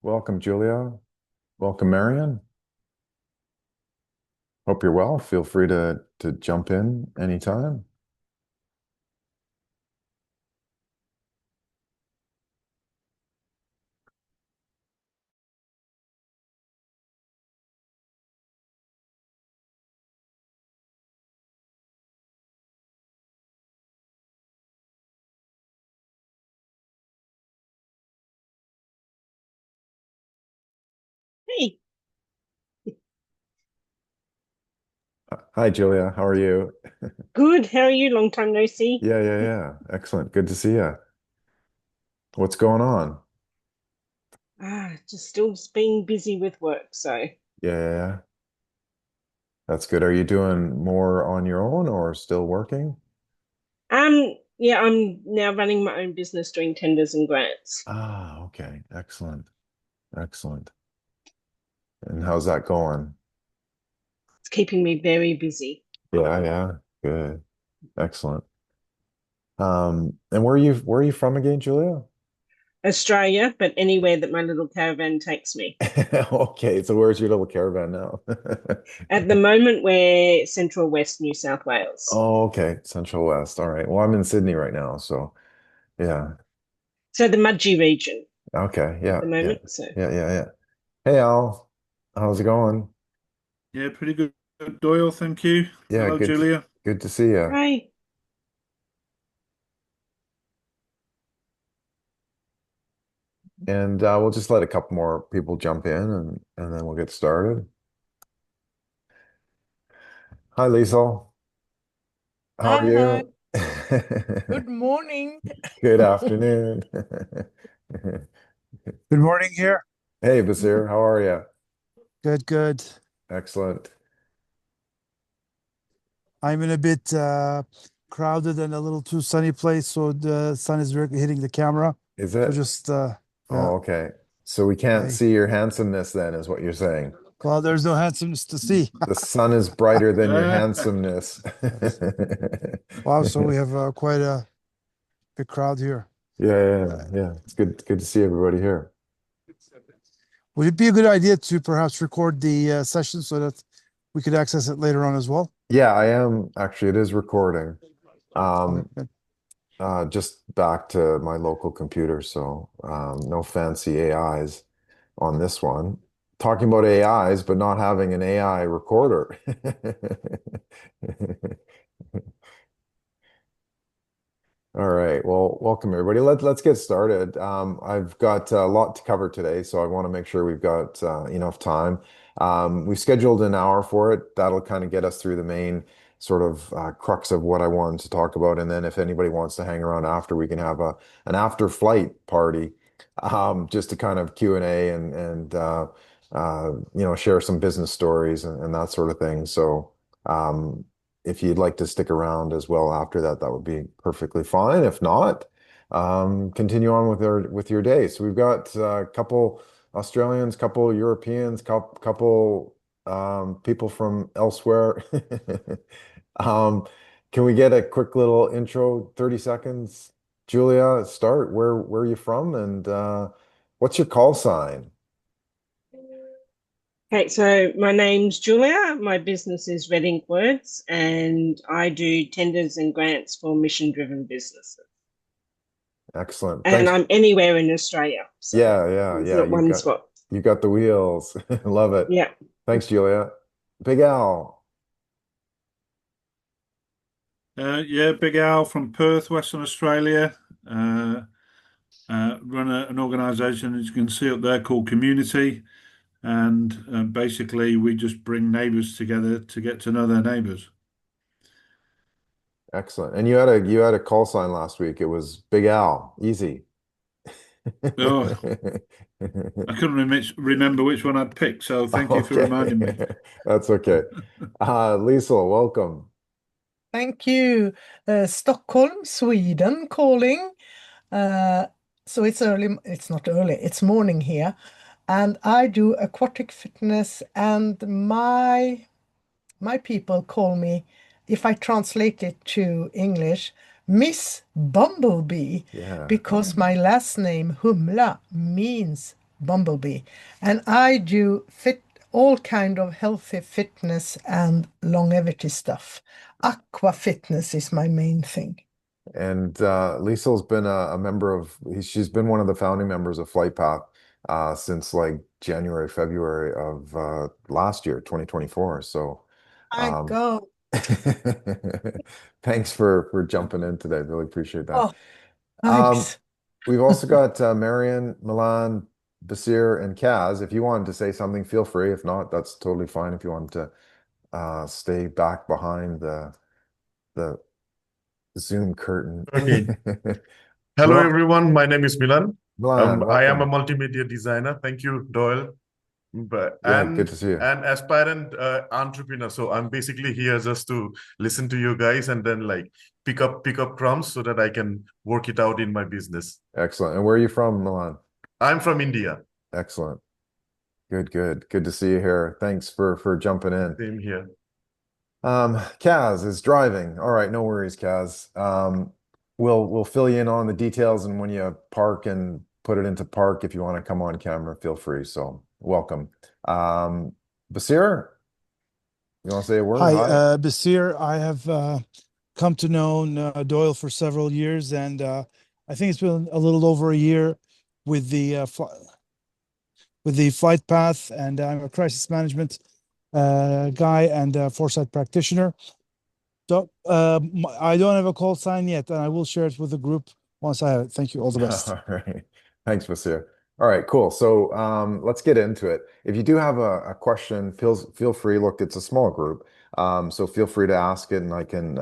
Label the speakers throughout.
Speaker 1: Welcome, Julia. Welcome, Marion. Hope you're well. Feel free to jump in anytime.
Speaker 2: Hey,
Speaker 1: Hi, Julia. How are you?
Speaker 2: good. How are you? Long time no see.
Speaker 1: Yeah. Excellent. Good to see you. What's going on?
Speaker 2: Just still being busy with work.
Speaker 1: Yeah. That's good. Are you doing more on your own or still working?
Speaker 2: yeah, I'm now running my own business doing tenders and grants.
Speaker 1: Okay. Excellent. And how's that going?
Speaker 2: It's keeping me very busy.
Speaker 1: Yeah. Good. Excellent. And where are you from again, Julia?
Speaker 2: Australia, but anywhere that my little caravan takes me.
Speaker 1: Okay, so where's your little caravan now?
Speaker 2: At the moment, we're Central West New South Wales.
Speaker 1: Oh, okay. Central West. All right. Well, I'm in Sydney right now, so yeah.
Speaker 2: So the Mudgee region
Speaker 1: Okay.
Speaker 2: at the moment. So
Speaker 1: Yeah. Hey, Al. How's it going?
Speaker 3: Yeah, pretty good, Doyle. Thank you.
Speaker 1: Yeah,
Speaker 3: Hello, Julia.
Speaker 1: good to see you.
Speaker 2: hi.
Speaker 1: And we'll just let a couple more people jump in and then we'll get started. Hi, Lisel. How are
Speaker 4: Hi.
Speaker 1: you?
Speaker 4: Good morning.
Speaker 1: Good afternoon.
Speaker 5: Good morning here.
Speaker 1: Hey, Basir, how are you?
Speaker 5: Good.
Speaker 1: Excellent.
Speaker 5: I'm in a bit crowded and a little too sunny place, so the sun is directly hitting the camera.
Speaker 1: Is
Speaker 5: So
Speaker 1: it?
Speaker 5: just yeah.
Speaker 1: Oh, okay. So we can't
Speaker 5: Hey.
Speaker 1: see your handsomeness then, is what you're saying.
Speaker 5: Well, there's no handsomeness to see.
Speaker 1: The sun is brighter than your
Speaker 3: Uh,
Speaker 1: handsomeness.
Speaker 5: Wow, so we have quite a big crowd here.
Speaker 1: Yeah. It's good to see everybody here.
Speaker 5: Would it be a good idea to perhaps record the session so that we could access it later on as well?
Speaker 1: Yeah, I am actually, it is recording.
Speaker 5: Okay,
Speaker 1: Um,
Speaker 5: good.
Speaker 1: just back to my local computer, so no fancy AIs on this one. Talking about AIs, but not having an AI recorder. All right. Well, welcome everybody. Let's get started. I've got a lot to cover today, so I want to make sure we've got enough time. We've scheduled an hour for it. That'll kind of get us through the main sort of crux of what I wanted to talk about, and then if anybody wants to hang around after, we can have a an after flight party, just to kind of Q&A and share some business stories and that sort of thing. So. Um, if you'd like to stick around as well after that, that would be perfectly fine. If not, continue on with your day. So we've got a couple Australians, couple Europeans, couple people from elsewhere. Um, can we get a quick little intro, 30 seconds? Julia, start. Where are you from and what's your call sign?
Speaker 2: Okay, so my name's Julia. My business is Red Ink Words, and I do tenders and grants for mission-driven businesses.
Speaker 1: Excellent.
Speaker 2: And
Speaker 1: Thanks.
Speaker 2: I'm anywhere in Australia, so there's
Speaker 1: Yeah.
Speaker 2: not one spot.
Speaker 1: You got the wheels. Love it.
Speaker 2: Yeah.
Speaker 1: Thanks, Julia. Big Al.
Speaker 3: yeah, Big Al from Perth, Western Australia. Uh, run an organisation, as you can see up there, called Community, and basically we just bring neighbours together to get to know their neighbours.
Speaker 1: Excellent. And you had a call sign last week. It was Big Al. Easy.
Speaker 3: Oh, I couldn't remember which one I'd picked, so thank you for reminding me.
Speaker 1: Okay. That's okay. Lisel, welcome.
Speaker 4: Thank you. Stockholm, Sweden calling. Uh, so it's early, it's not early, it's morning here. And I do aquatic fitness, and my people call me, if I translate it to English, Miss Bumblebee,
Speaker 1: Yeah.
Speaker 4: because my last name, Humla, means Bumblebee, and I do all kind of healthy fitness and longevity stuff. Aqua fitness is my main thing.
Speaker 1: And Lisel's been a member of, she's been one of the founding members of FlightPath since like January, February of last year, 2024. So
Speaker 4: I
Speaker 1: um,
Speaker 4: go.
Speaker 1: thanks for jumping in today. Really appreciate that.
Speaker 4: Oh,
Speaker 1: Um,
Speaker 4: thanks.
Speaker 1: we've also got Marion, Milan, Basir, and Kaz. If you wanted to say something, feel free. If not, that's totally fine. If you wanted to stay back behind the Zoom curtain.
Speaker 6: Okay. Hello,
Speaker 1: Milan,
Speaker 6: everyone. My name is Milan.
Speaker 1: Milan,
Speaker 6: I am a
Speaker 1: welcome.
Speaker 6: multimedia designer. Thank you, Doyle. But
Speaker 1: Yeah, good to see you.
Speaker 6: an aspirant entrepreneur. So I'm basically here just to listen to you guys and then like pick up crumbs so that I can work it out in my business.
Speaker 1: Excellent. And where are you from, Milan?
Speaker 6: I'm from India.
Speaker 1: Excellent. Good, good. Good to see you here. Thanks for jumping in.
Speaker 6: Same here.
Speaker 1: Kaz is driving. All right, no worries, Kaz. We'll fill you in on the details, and when you park and put it into park, if you want to come on camera, feel free. So welcome. Basir, you want to say a word?
Speaker 5: Hi,
Speaker 1: Hi.
Speaker 5: Basir. I have come to know Doyle for several years, and I think it's been a little over a year with the flight path, and I'm a crisis management guy and a foresight practitioner. So I don't have a call sign yet, and I will share it with the group once I have it. Thank you. All the best.
Speaker 1: All right. Thanks, Basir. All right, cool. So let's get into it. If you do have a question, feel free. Look, it's a small group, so feel free to ask it, and I can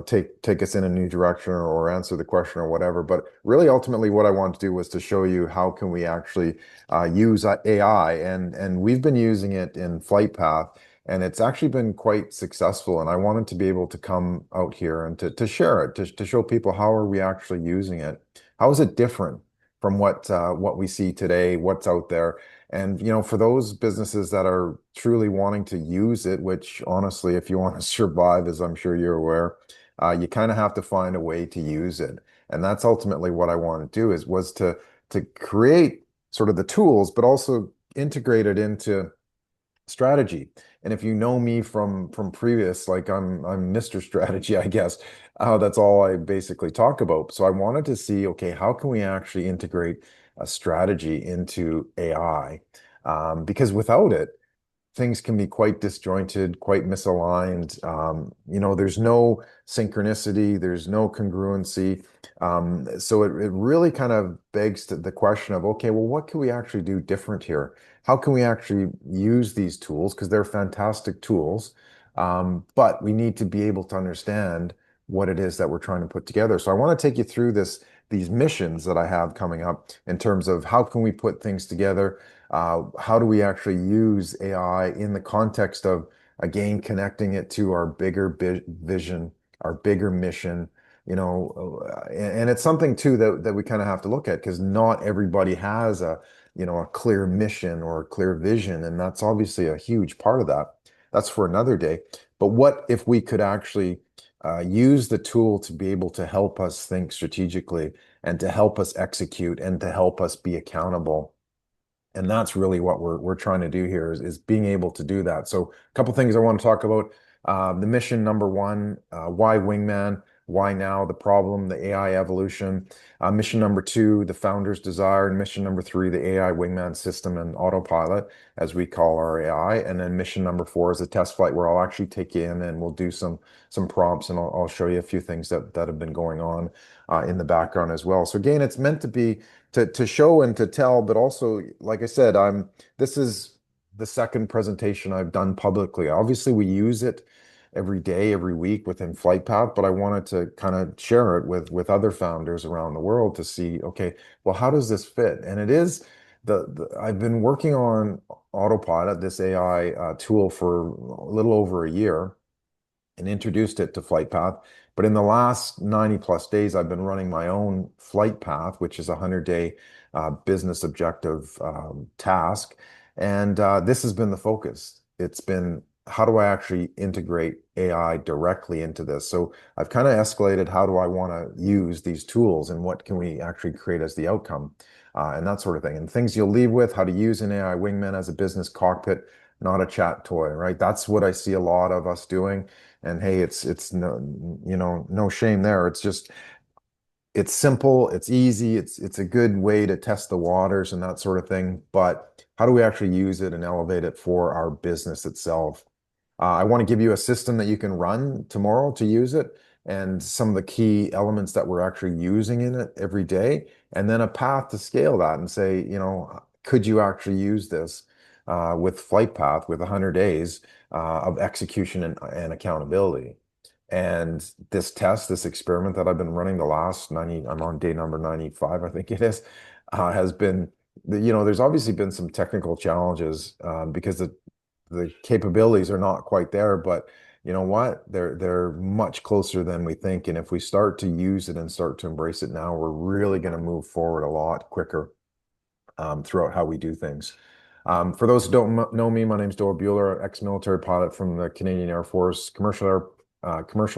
Speaker 1: take us in a new direction or answer the question or whatever. But really, ultimately, what I wanted to do was to show you how can we actually use AI, and we've been using it in FlightPath, and it's actually been quite successful. And I wanted to be able to come out here and to share it, to show people how are we actually using it. How is it different from what we see today, what's out there? And for those businesses that are truly wanting to use it, which honestly, if you want to survive, as I'm sure you're aware, you kind of have to find a way to use it. And that's ultimately what I want to do was to create sort of the tools, but also integrate it into strategy. And if you know me from previous, like I'm Mr. Strategy, I guess. That's all I basically talk about. So I wanted to see, okay, how can we actually integrate a strategy into AI? Because without it, things can be quite disjointed, quite misaligned. There's no synchronicity, there's no congruency. So it really kind of begs to the question of, okay, well, what can we actually do different here? How can we actually use these tools? Because they're fantastic tools, but we need to be able to understand what it is that we're trying to put together. So I want to take you through these missions that I have coming up in terms of how can we put things together. How do we actually use AI in the context of, again, connecting it to our bigger vision, our bigger mission, and it's something too that we kind of have to look at because not everybody has a clear mission or a clear vision, and that's obviously a huge part of that. That's for another day. But what if we could actually use the tool to be able to help us think strategically and to help us execute and to help us be accountable? And that's really what we're trying to do here is being able to do that. So a couple things I want to talk about. The mission number one, why Wingman? Why now? The problem, the AI evolution. Mission number two, the founder's desire. And mission number three, the AI Wingman system and Autopilot, as we call our AI. And then mission number four is a test flight where I'll actually take you in and we'll do some prompts and I'll show you a few things that have been going on in the background as well. So again, it's meant to be to show and to tell, but also, like I said, this is the second presentation I've done publicly. Obviously, we use it every day, every week within FlightPath, but I wanted to kind of share it with other founders around the world to see, okay, well, how does this fit? And it is I've been working on Autopilot, this AI tool, for a little over a year and introduced it to FlightPath. But in the last 90 plus days, I've been running my own FlightPath, which is a 100-day business objective task. And this has been the focus. It's been how do I actually integrate AI directly into this? So I've kind of escalated, how do I want to use these tools and what can we actually create as the outcome, and that sort of thing. And things you'll leave with, how to use an AI wingman as a business cockpit, not a chat toy, right? That's what I see a lot of us doing. And hey, it's no, no shame there. It's simple, it's easy, it's a good way to test the waters and that sort of thing. But how do we actually use it and elevate it for our business itself? I want to give you a system that you can run tomorrow to use it, and some of the key elements that we're actually using in it every day, and then a path to scale that and say, could you actually use this with FlightPath with 100 days of execution and accountability? And this test, this experiment that I've been running the last 90, I'm on day number 95, I think it is, has been, there's obviously been some technical challenges because the capabilities are not quite there, but you know what? They're much closer than we think. And if we start to use it and start to embrace it now, we're really going to move forward a lot quicker throughout how we do things. For those who don't know me, my name is Doyle Buehler, ex-military pilot from the Canadian Air Force, commercial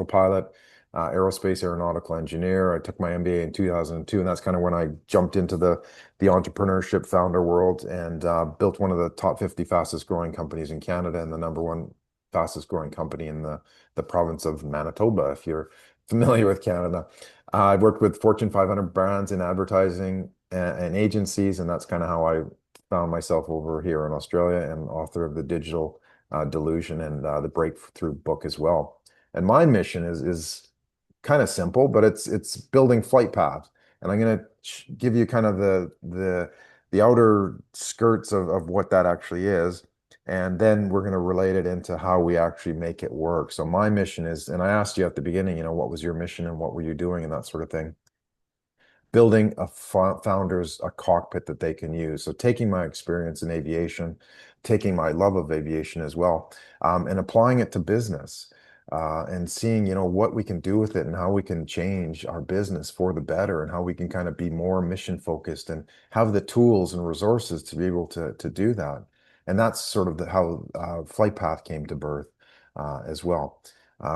Speaker 1: pilot, aerospace aeronautical engineer. I took my MBA in 2002, and that's kind of when I jumped into the entrepreneurship founder world and built one of the top 50 fastest growing companies in Canada and the number one fastest growing company in the province of Manitoba, if you're familiar with Canada. I've worked with Fortune 500 brands in advertising and agencies, and that's kind of how I found myself over here in Australia, and author of the Digital Delusion and the Breakthrough book as well. And my mission is kind of simple, but it's building FlightPath. And I'm going to give you kind of the outer skirts of what that actually is. And then we're going to relate it into how we actually make it work. So my mission is, and I asked you at the beginning, what was your mission and what were you doing and that sort of thing. Building a cockpit that they can use. So taking my experience in aviation, taking my love of aviation as well, and applying it to business. And seeing, what we can do with it and how we can change our business for the better and how we can kind of be more mission focused and have the tools and resources to be able to do that. And that's sort of how FlightPath came to birth as well.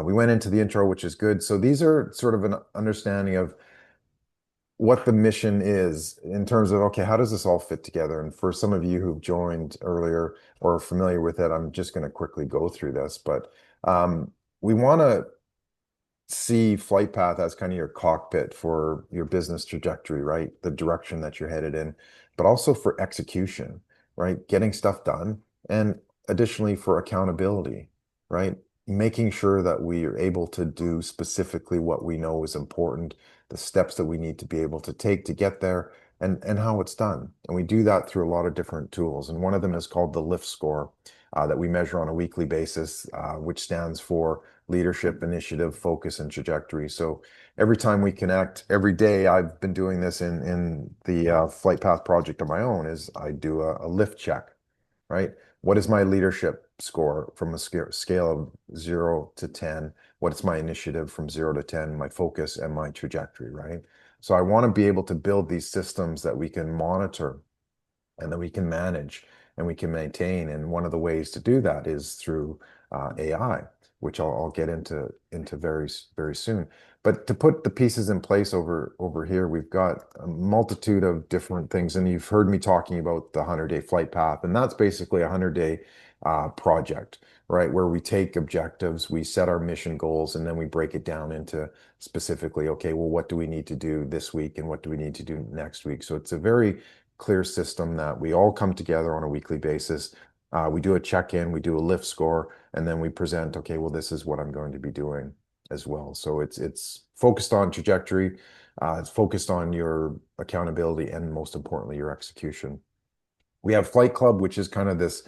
Speaker 1: We went into the intro, which is good. So these are sort of an understanding of what the mission is in terms of, okay, how does this all fit together? And for some of you who've joined earlier or are familiar with it, I'm just going to quickly go through this, but we want to see FlightPath as kind of your cockpit for your business trajectory, right? The direction that you're headed in, but also for execution, right? Getting stuff done, and additionally for accountability, right? Making sure that we are able to do specifically what we know is important, the steps that we need to be able to take to get there, and how it's done. And we do that through a lot of different tools. And one of them is called the LIFT score that we measure on a weekly basis, which stands for leadership, initiative, focus, and trajectory. So every time we connect, every day, I've been doing this in the FlightPath project on my own, is I do a lift check, right? What is my leadership score from a scale of 0 to 10? What is my initiative from 0 to 10, my focus and my trajectory, right? So I want to be able to build these systems that we can monitor and that we can manage and we can maintain. And one of the ways to do that is through AI, which I'll get into very, very soon. But to put the pieces in place over here, we've got a multitude of different things. And you've heard me talking about the 100-day flight path. And that's basically a 100-day project, right? Where we take objectives, we set our mission goals, and then we break it down into specifically, okay, well, what do we need to do this week and what do we need to do next week? So it's a very clear system that we all come together on a weekly basis. We do a check-in, we do a lift score, and then we present, okay, well, this is what I'm going to be doing as well. So it's focused on trajectory, it's focused on your accountability, and most importantly, your execution. We have FlightClub, which is kind of this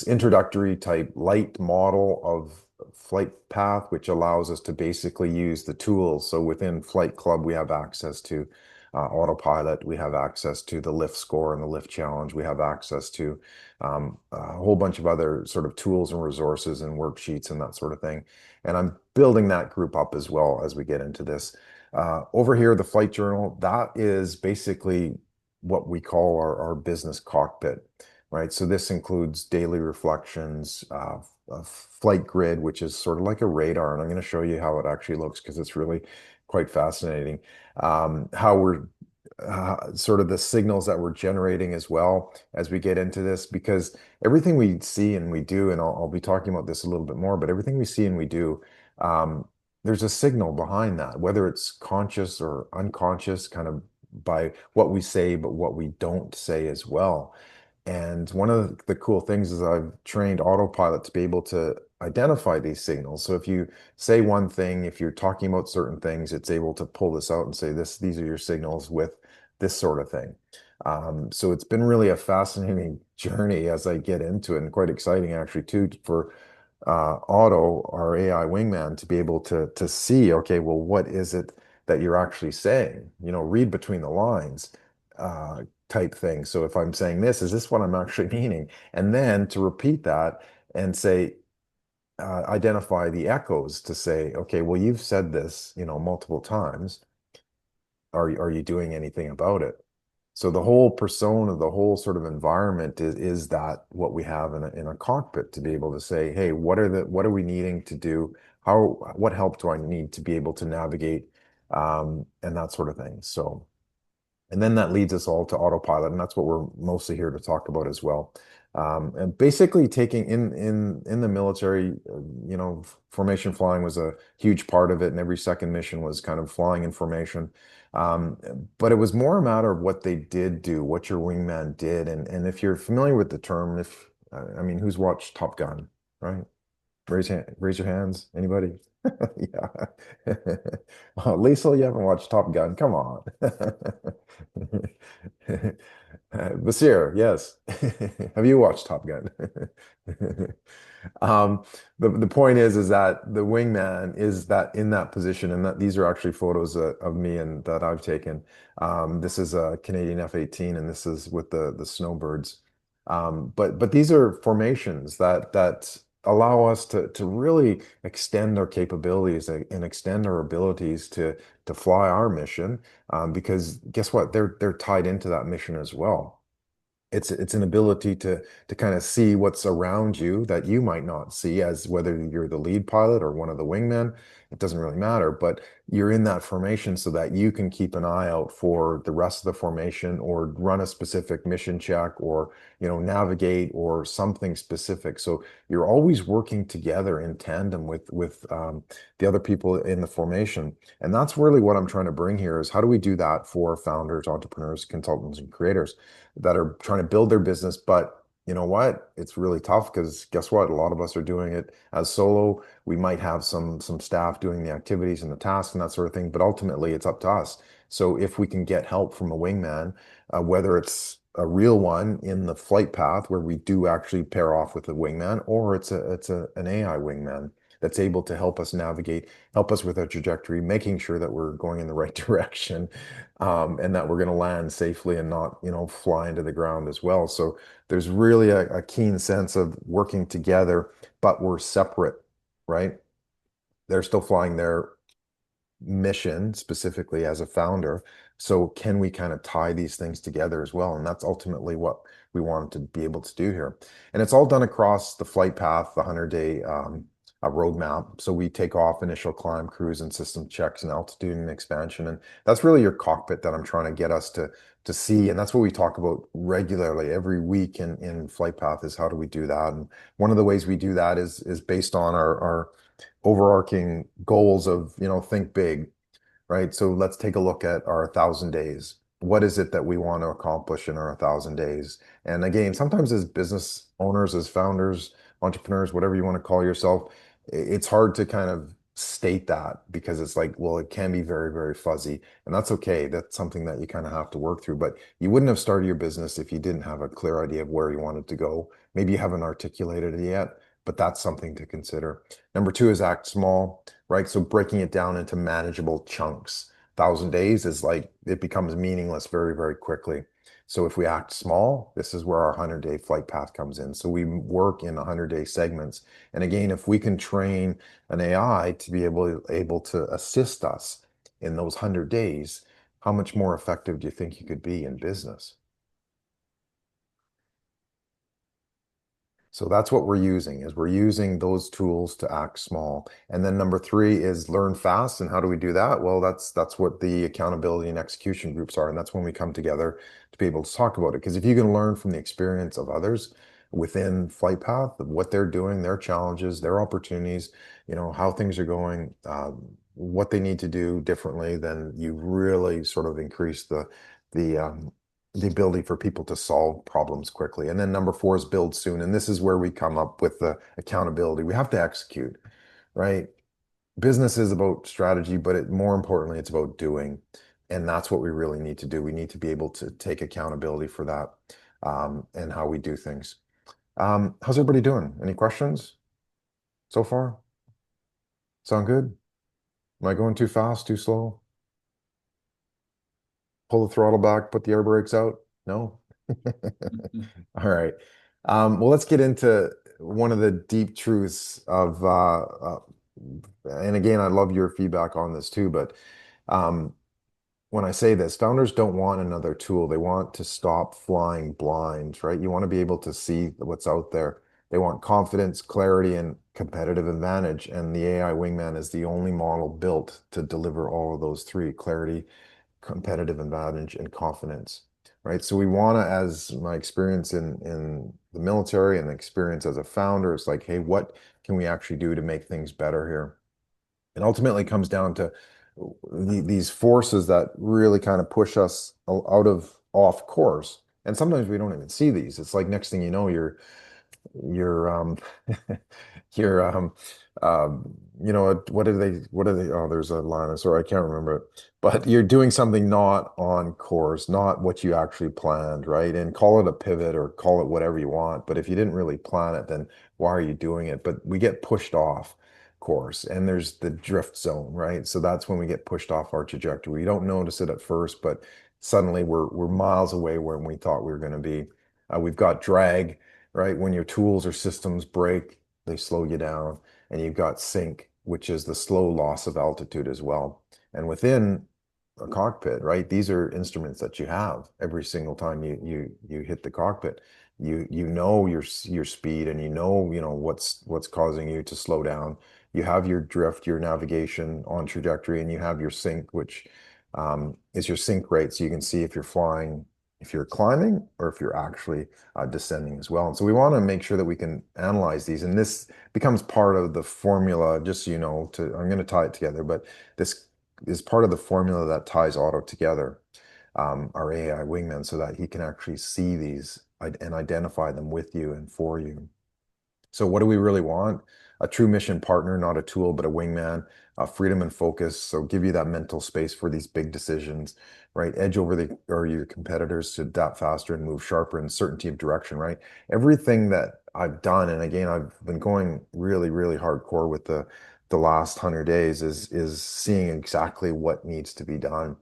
Speaker 1: introductory type light model of FlightPath, which allows us to basically use the tools. So within FlightClub, we have access to Autopilot, we have access to the lift score and the lift challenge, we have access to a whole bunch of other sort of tools and resources and worksheets and that sort of thing. And I'm building that group up as well as we get into this. Over here, the FlightJournal, that is basically what we call our business cockpit. right? So this includes daily reflections, FlightGrid, which is sort of like a radar, and I'm going to show you how it actually looks because it's really quite fascinating. How we're sort of the signals that we're generating as well as we get into this, because everything we see and we do, and I'll be talking about this a little bit more, but everything we see and we do, there's a signal behind that, whether it's conscious or unconscious, kind of by what we say, but what we don't say as well. And one of the cool things is I've trained Autopilot to be able to identify these signals. So if you say one thing, if you're talking about certain things, it's able to pull this out and say, these are your signals with this sort of thing. So it's been really a fascinating journey as I get into it, and quite exciting actually too for Otto, our AI wingman, to be able to see, okay, well, what is it that you're actually saying? You know, read between the lines. Type thing. So if I'm saying this, is this what I'm actually meaning? And then to repeat that and say, identify the echoes to say, okay, well, you've said this, you know, multiple times. Are you doing anything about it? So the whole persona, the whole sort of environment is that what we have in a cockpit to be able to say, hey, what are we needing to do? What help do I need to be able to navigate, and that sort of thing. So. And then that leads us all to Autopilot, and that's what we're mostly here to talk about as well. And basically taking in the military, you know, formation flying was a huge part of it, and every second mission was kind of flying in formation. But it was more a matter of what they did do, what your wingman did. And if you're familiar with the term, I mean, who's watched Top Gun, right? Raise your hands. Anybody? Yeah. Oh, Lisel, you haven't watched Top Gun. Come on. Basir, yes. Have you watched Top Gun? The point is that the wingman is that in that position, and that these are actually photos of me and that I've taken. This is a Canadian F-18, and this is with the snowbirds. But these are formations that allow us to really extend our capabilities and extend our abilities to fly our mission, because guess what? They're tied into that mission as well. It's an ability to kind of see what's around you that you might not see, as whether you're the lead pilot or one of the wingmen, it doesn't really matter, but you're in that formation so that you can keep an eye out for the rest of the formation or run a specific mission check or, you know, navigate or something specific. So you're always working together in tandem with the other people in the formation. And that's really what I'm trying to bring here is how do we do that for founders, entrepreneurs, consultants, and creators that are trying to build their business. But you know what? It's really tough because guess what? A lot of us are doing it as solo. We might have some staff doing the activities and the tasks and that sort of thing, but ultimately it's up to us. So if we can get help from a wingman, whether it's a real one in the flight path where we do actually pair off with a wingman, or it's an AI wingman that's able to help us navigate, help us with our trajectory, making sure that we're going in the right direction, and that we're going to land safely and not, you know, fly into the ground as well. So there's really a keen sense of working together, but we're separate, right? They're still flying their mission specifically as a founder. So can we kind of tie these things together as well? And that's ultimately what we wanted to be able to do here. And it's all done across the flight path, the 100-day roadmap. So we take off, initial climb, cruise, and system checks, and altitude and expansion. And that's really your cockpit that I'm trying to get us to see. And that's what we talk about regularly every week in FlightPath is how do we do that? And one of the ways we do that is based on our overarching goals of, you know, think big, right? So let's take a look at our 1,000 days. What is it that we want to accomplish in our 1,000 days? And again, sometimes as business owners, as founders, entrepreneurs, whatever you want to call yourself, it's hard to kind of state that because it's like, well, it can be very, very fuzzy, and that's okay. That's something that you kind of have to work through. But you wouldn't have started your business if you didn't have a clear idea of where you wanted to go. Maybe you haven't articulated it yet, but that's something to consider. Number two is act small, right? So breaking it down into manageable chunks. 1,000 days is like, it becomes meaningless very, very quickly. So if we act small, this is where our 100-day flight path comes in. So we work in 100-day segments. And again, if we can train an AI to be able to assist us in those 100 days, how much more effective do you think you could be in business? So that's what we're using, is we're using those tools to act small. And then number three is learn fast. And how do we do that? Well, that's what the accountability and execution groups are. And that's when we come together to be able to talk about it. Because if you can learn from the experience of others within FlightPath, what they're doing, their challenges, their opportunities, how things are going, what they need to do differently, then you really sort of increase the ability for people to solve problems quickly. And then number four is build soon. And this is where we come up with the accountability. We have to execute, right? Business is about strategy, but more importantly, it's about doing. And that's what we really need to do. We need to be able to take accountability for that, and how we do things. How's everybody doing? Any questions so far? Sound good? Am I going too fast, too slow? Pull the throttle back, put the air brakes out? No? All right. Well, let's get into one of the deep truths of, and again, I love your feedback on this too, but when I say this, founders don't want another tool. They want to stop flying blind, right? You want to be able to see what's out there. They want confidence, clarity, and competitive advantage. And the AI Wingman is the only model built to deliver all of those three: clarity, competitive advantage, and confidence, right? So we want to, as my experience in the military and the experience as a founder, it's like, hey, what can we actually do to make things better here? And ultimately comes down to these forces that really kind of push us off course. And sometimes we don't even see these. It's like next thing you know, you're you're what are they, oh, there's a line, I'm sorry, I can't remember it, but you're doing something not on course, not what you actually planned, right? And call it a pivot or call it whatever you want, but if you didn't really plan it, then why are you doing it? But we get pushed off course, and there's the drift zone, right? So that's when we get pushed off our trajectory. We don't notice it at first, but suddenly we're miles away where we thought we were going to be. We've got drag, right? When your tools or systems break, they slow you down. And you've got sync, which is the slow loss of altitude as well. And within a cockpit, right, these are instruments that you have every single time you hit the cockpit. You know your speed, and you know what's causing you to slow down. You have your drift, your navigation on trajectory, and you have your sync, which is your sync rate, so you can see if you're flying, if you're climbing, or if you're actually descending as well. And so we want to make sure that we can analyze these, and this becomes part of the formula, just so you know, I'm going to tie it together, but this is part of the formula that ties Otto together, our AI wingman, so that he can actually see these and identify them with you and for you. So what do we really want? A true mission partner, not a tool, but a wingman, freedom and focus. So give you that mental space for these big decisions, right? Edge over your competitors to adapt faster and move sharper, and certainty of direction, right? Everything that I've done, and again, I've been going really, really hardcore with the last 100 days, is seeing exactly what needs to be done.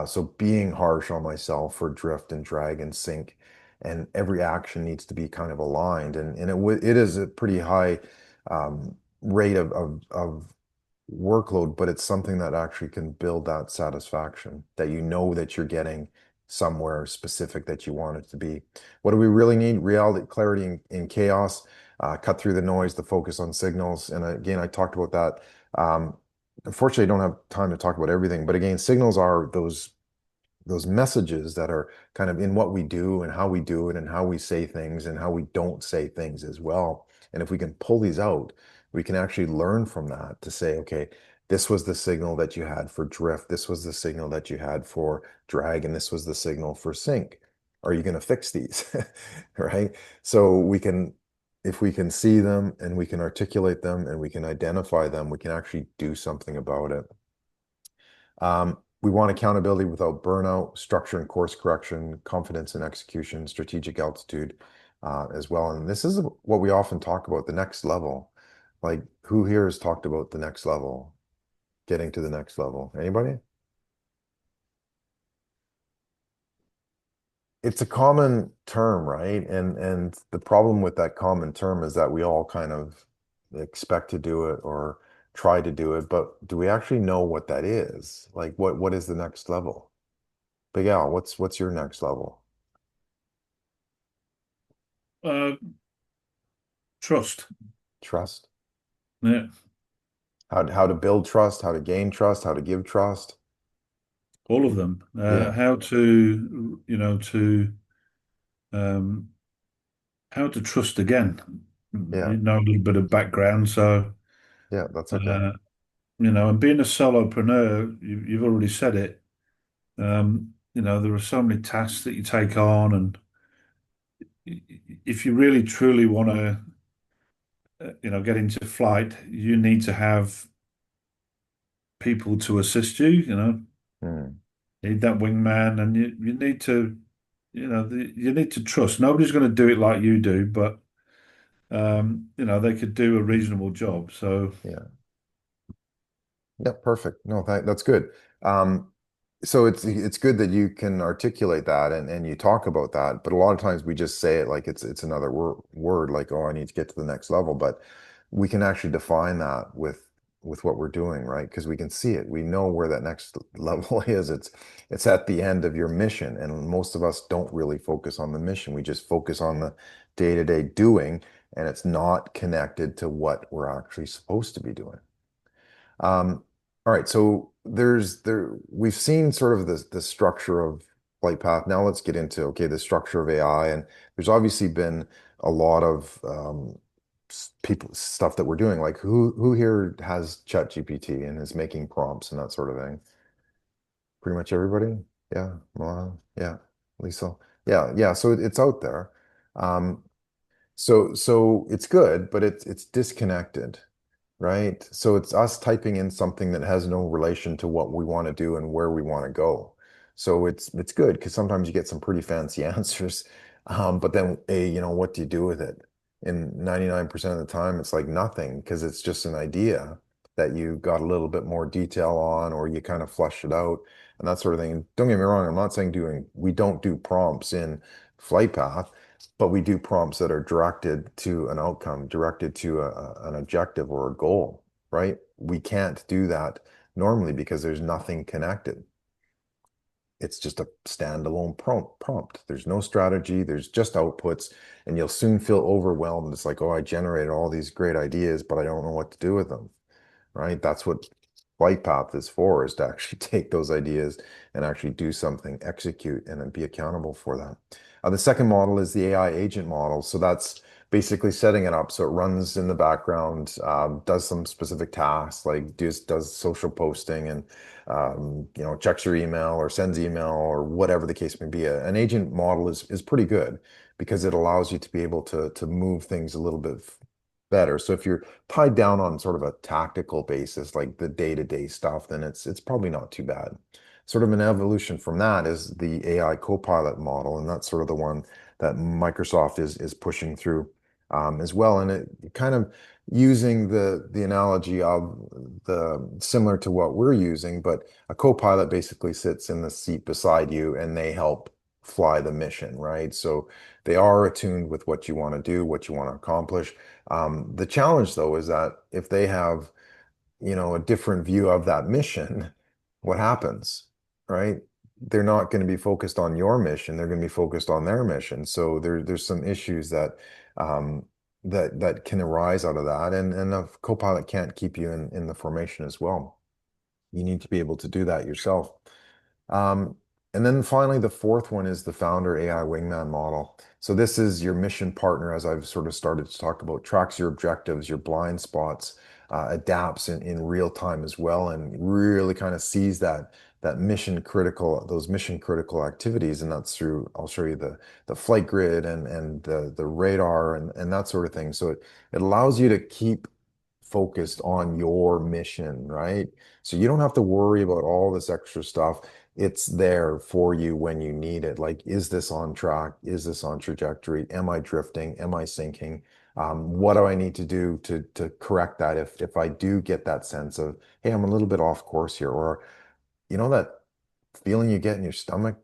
Speaker 1: So being harsh on myself for drift and drag and sync, and every action needs to be kind of aligned, and it is a pretty high rate of workload, but it's something that actually can build that satisfaction, that you know that you're getting somewhere specific that you want it to be. What do we really need? Reality, clarity in chaos, cut through the noise, the focus on signals. And again, I talked about that. Unfortunately, I don't have time to talk about everything, but again, signals are those messages that are kind of in what we do and how we do it and how we say things and how we don't say things as well. And if we can pull these out, we can actually learn from that to say, okay, this was the signal that you had for drift. This was the signal that you had for drag, and this was the signal for sync. Are you going to fix these? Right? So if we can see them and we can articulate them and we can identify them, we can actually do something about it. We want accountability without burnout, structure and course correction, confidence and execution, strategic altitude as well. And this is what we often talk about, the next level. Like, who here has talked about the next level, getting to the next level? Anybody? It's a common term, right? And the problem with that common term is that we all kind of expect to do it or try to do it, but do we actually know what that is? Like, what is the next level? Big Al, what's your next level?
Speaker 3: Uh, Trust.
Speaker 1: Trust.
Speaker 3: Yeah.
Speaker 1: How to build trust, how to gain trust, how to give trust.
Speaker 3: All of them.
Speaker 1: Yeah.
Speaker 3: Um, how to trust again.
Speaker 1: Yeah.
Speaker 3: You know a little bit of background, so
Speaker 1: Yeah, that's okay.
Speaker 3: uh, and being a solopreneur, you've already said it. There are so many tasks that you take on, and if you really truly want to, get into flight, you need to have people to assist you.
Speaker 1: Hmm.
Speaker 3: Need that wingman, and you need to, you need to trust. Nobody's going to do it like you do, but they could do a reasonable job. So
Speaker 1: Yeah. Yeah, perfect. No, that's good. Um, so it's good that you can articulate that and you talk about that, but a lot of times we just say it like it's another word like, oh, I need to get to the next level, but we can actually define that with what we're doing, right? Because we can see it. We know where that next level is. It's at the end of your mission, and most of us don't really focus on the mission. We just focus on the day-to-day doing, and it's not connected to what we're actually supposed to be doing. All right, so we've seen sort of the structure of flight path. Now let's get into okay, the structure of AI, and there's obviously been a lot of people stuff that we're doing. Like who here has ChatGPT and is making prompts and that sort of thing? Pretty much everybody. Yeah, yeah, Lisel. Yeah, yeah. So it's out there. Um, so it's good, but it's disconnected. Right? So it's us typing in something that has no relation to what we want to do and where we want to go. So it's good because sometimes you get some pretty fancy answers. But then, what do you do with it? And 99% of the time, it's like nothing because it's just an idea that you got a little bit more detail on, or you kind of flesh it out and that sort of thing. Don't get me wrong, I'm not saying we don't do prompts in FlightPath, but we do prompts that are directed to an outcome, directed to an objective or a goal, right? We can't do that normally because there's nothing connected. It's just a standalone prompt. There's no strategy, there's just outputs, and you'll soon feel overwhelmed. It's like, oh, I generated all these great ideas, but I don't know what to do with them, right? That's what FlightPath is for, is to actually take those ideas and actually do something, execute, and then be accountable for that. The second model is the AI agent model. So that's basically setting it up so it runs in the background, does some specific tasks, like does social posting and checks your email or sends email or whatever the case may be. An agent model is pretty good because it allows you to be able to move things a little bit better. So if you're tied down on sort of a tactical basis, like the day-to-day stuff, then it's probably not too bad. Sort of an evolution from that is the AI Copilot model, and that's sort of the one that Microsoft is pushing through as well. And it kind of using the analogy of the similar to what we're using, but a co-pilot basically sits in the seat beside you and they help fly the mission, right? So they are attuned with what you want to do, what you want to accomplish. The challenge, though, is that if they have, a different view of that mission, what happens, right? They're not going to be focused on your mission. They're going to be focused on their mission. So there's some issues um, that can arise out of that, and a co-pilot can't keep you in the formation as well. You need to be able to do that yourself. Um, and then finally, the fourth one is the founder AI wingman model. So this is your mission partner, as I've sort of started to talk about, tracks your objectives, your blind spots, adapts in real time as well, and really kind of sees those mission critical activities. And that's through, I'll show you the flight grid and the radar and that sort of thing. So it allows you to keep focused on your mission, right? So you don't have to worry about all this extra stuff. It's there for you when you need it. Like, is this on track? Is this on trajectory? Am I drifting? Am I sinking? What do I need to do to correct that if I do get that sense of, hey, I'm a little bit off course here, or that feeling you get in your stomach,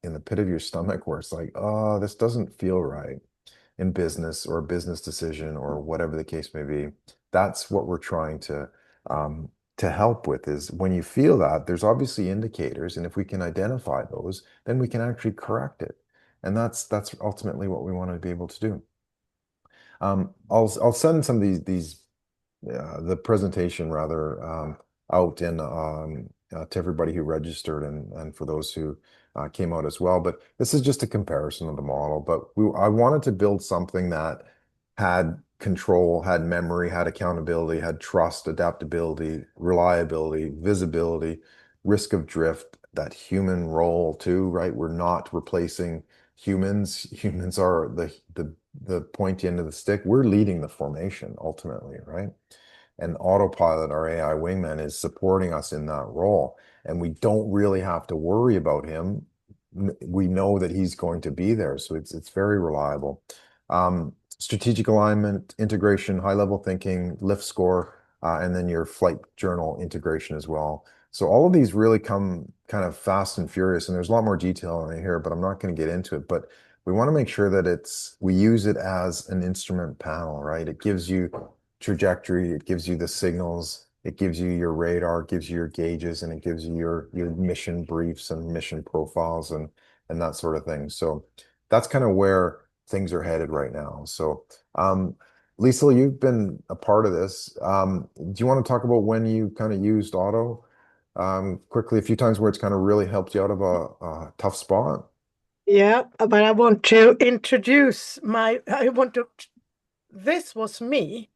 Speaker 1: in the pit of your stomach, where it's like, oh, this doesn't feel right in business or a business decision or whatever the case may be. That's what we're trying to help with, is when you feel that, there's obviously indicators, and if we can identify those, then we can actually correct it. And that's ultimately what we want to be able to do. I'll send some of these the presentation rather out in to everybody who registered and for those who came out as well. But this is just a comparison of the model. But I wanted to build something that had control, had memory, had accountability, had trust, adaptability, reliability, visibility, risk of drift, that human role too, right? We're not replacing humans. Humans are the pointy end of the stick. We're leading the formation ultimately, right? And Autopilot, our AI wingman, is supporting us in that role. And we don't really have to worry about him. We know that he's going to be there. So it's very reliable. Strategic alignment, integration, high-level thinking, lift score, and then your FlightJournal integration as well. So all of these really come kind of fast and furious, and there's a lot more detail in here, but I'm not going to get into it. But we want to make sure that we use it as an instrument panel, right? It gives you trajectory, it gives you the signals, it gives you your radar, it gives you your gauges, and it gives you your mission briefs and mission profiles and that sort of thing. So that's kind of where things are headed right now. So Lisel, you've been a part of this. Do you want to talk about when you kind of used Auto quickly, a few times where it's kind of really helped you out of a tough spot?
Speaker 4: Yeah, but I want to introduce this was me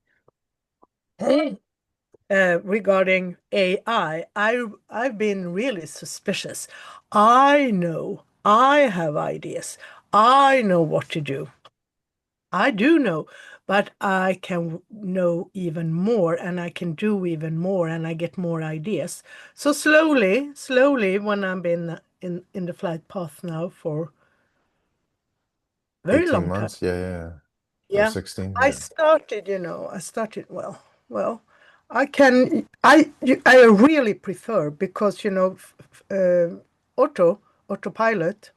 Speaker 4: regarding AI. I've been really suspicious. I know, I have ideas. I know what to do. I do know, but I can know even more and I can do even more and I get more ideas. So slowly, when I've been in the flight path now for very
Speaker 1: 18
Speaker 4: long time.
Speaker 1: months? Yeah. Or
Speaker 4: Yeah,
Speaker 1: 16?
Speaker 4: I
Speaker 1: Yeah.
Speaker 4: started, well, I really prefer because, Autopilot,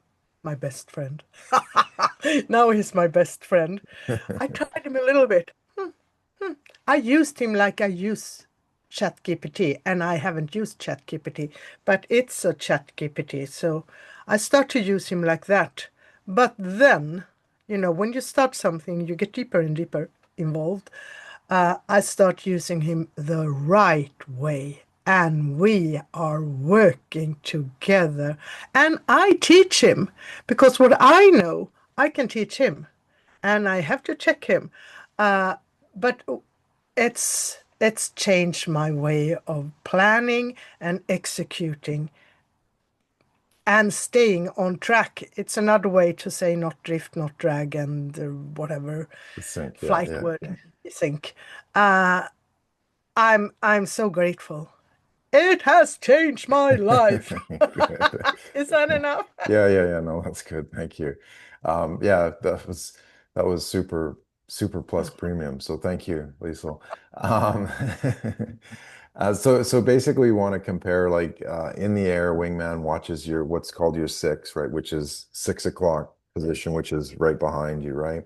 Speaker 4: my best friend. Now he's my best friend. I tried him a little bit. I used him like I use ChatGPT, and I haven't used ChatGPT, but it's a ChatGPT, so I start to use him like that. But then, when you start something, you get deeper and deeper involved. I start using him the right way, and we are working together. And I teach him because what I know, I can teach him, and I have to check him. But it's changed my way of planning and executing and staying on track. It's another way to say not drift, not drag, and whatever
Speaker 1: The sync,
Speaker 4: flight
Speaker 1: yeah.
Speaker 4: word you think. I'm so grateful. It has changed my life.
Speaker 1: Good.
Speaker 4: Is that enough?
Speaker 1: Yeah. No, that's good. Thank you. Yeah, that was super plus premium. So thank you, Liesel. Um, so basically, we want to compare like in the air, wingman watches your what's called your six, right? Which is 6 o'clock position, which is right behind you, right?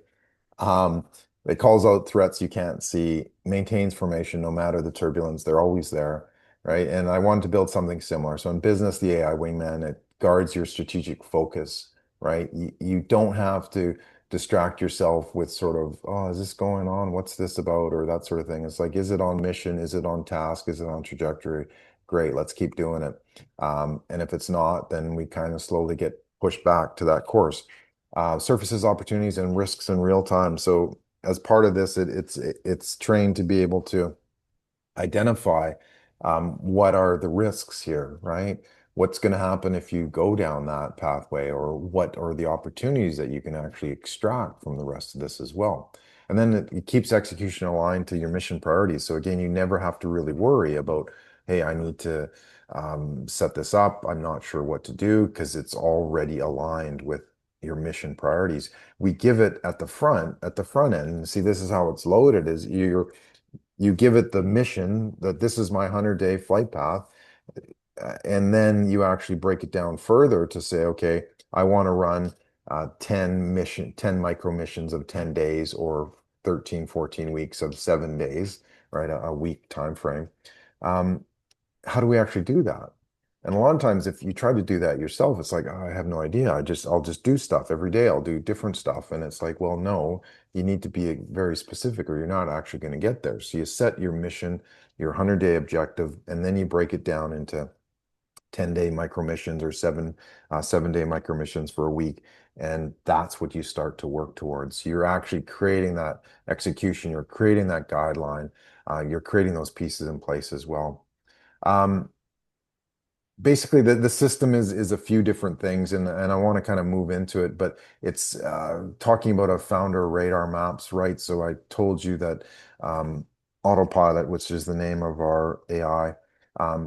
Speaker 1: Um, it calls out threats you can't see, maintains formation no matter the turbulence. They're always there, right? And I wanted to build something similar. So in business, the AI wingman, it guards your strategic focus, right? You don't have to distract yourself with sort of, oh, is this going on? What's this about? Or that sort of thing. It's like, is it on mission? Is it on task? Is it on trajectory? Great, let's keep doing it. And if it's not, then we kind of slowly get pushed back to that course. Surfaces opportunities and risks in real time. So as part of this, it's trained to be able to identify what are the risks here, right? What's going to happen if you go down that pathway, or what are the opportunities that you can actually extract from the rest of this as well. And then it keeps execution aligned to your mission priorities. So again, you never have to really worry about, hey, I need to set this up. I'm not sure what to do because it's already aligned with your mission priorities. We give it at the front end. See, this is how it's loaded is you give it the mission that this is my 100-day flight path. And then you actually break it down further to say, okay, I want to run 10 micro missions of 10 days or 13, 14 weeks of 7 days, right? A week time frame. How do we actually do that? And a lot of times, if you try to do that yourself, it's like, oh, I have no idea. I'll just do stuff every day. I'll do different stuff. And it's like, well, no, you need to be very specific or you're not actually going to get there. So you set your mission, your 100-day objective, and then you break it down into 10-day micro missions or 7-day micro missions for a week. And that's what you start to work towards. So you're actually creating that execution, you're creating that guideline, you're creating those pieces in place as well. Basically the system is a few different things and I want to kind of move into it, but it's talking about a founder radar maps, right? So I told you that Autopilot, which is the name of our AI,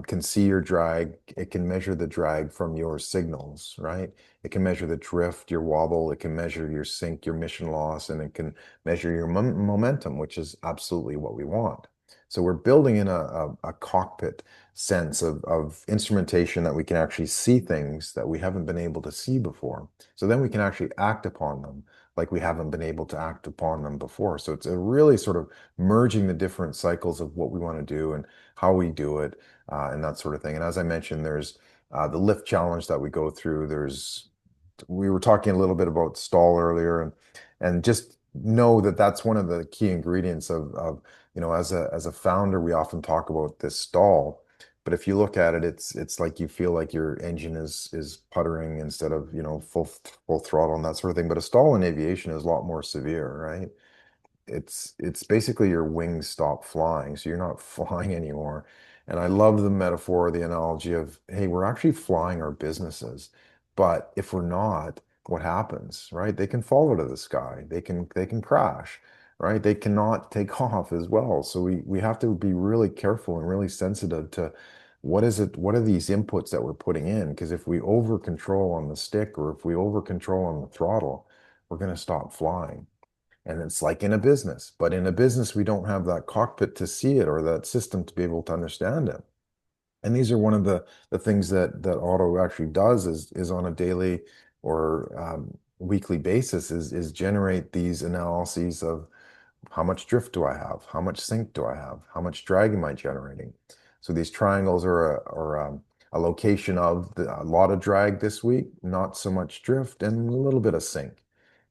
Speaker 1: can see your drag. It can measure the drag from your signals, right? It can measure the drift, your wobble, it can measure your sync, your mission loss, and it can measure your momentum, which is absolutely what we want. So we're building in a cockpit sense of instrumentation that we can actually see things that we haven't been able to see before. So then we can actually act upon them like we haven't been able to act upon them before. So it's a really sort of merging the different cycles of what we want to do and how we do it and that sort of thing. And as I mentioned, there's the lift challenge that we go through. We were talking a little bit about stall earlier and just know that that's one of the key ingredients of as a founder, we often talk about this stall. But if you look at it, it's like you feel like your engine is puttering instead of, full throttle and that sort of thing. But a stall in aviation is a lot more severe, right? It's basically your wings stop flying, so you're not flying anymore. And I love the metaphor, the analogy of, hey, we're actually flying our businesses, but if we're not, what happens, right? They can fall out of the sky, they can crash, right? They cannot take off as well. So we have to be really careful and really sensitive to what are these inputs that we're putting in? Because if we over control on the stick or if we over control on the throttle, we're going to stop flying. And it's like in a business, but in a business, we don't have that cockpit to see it or that system to be able to understand it. And these are one of the things that Auto actually does is on a daily or weekly basis is generate these analyses of how much drift do I have? How much sync do I have? How much drag am I generating? So these triangles are a location of a lot of drag this week, not so much drift, and a little bit of sync.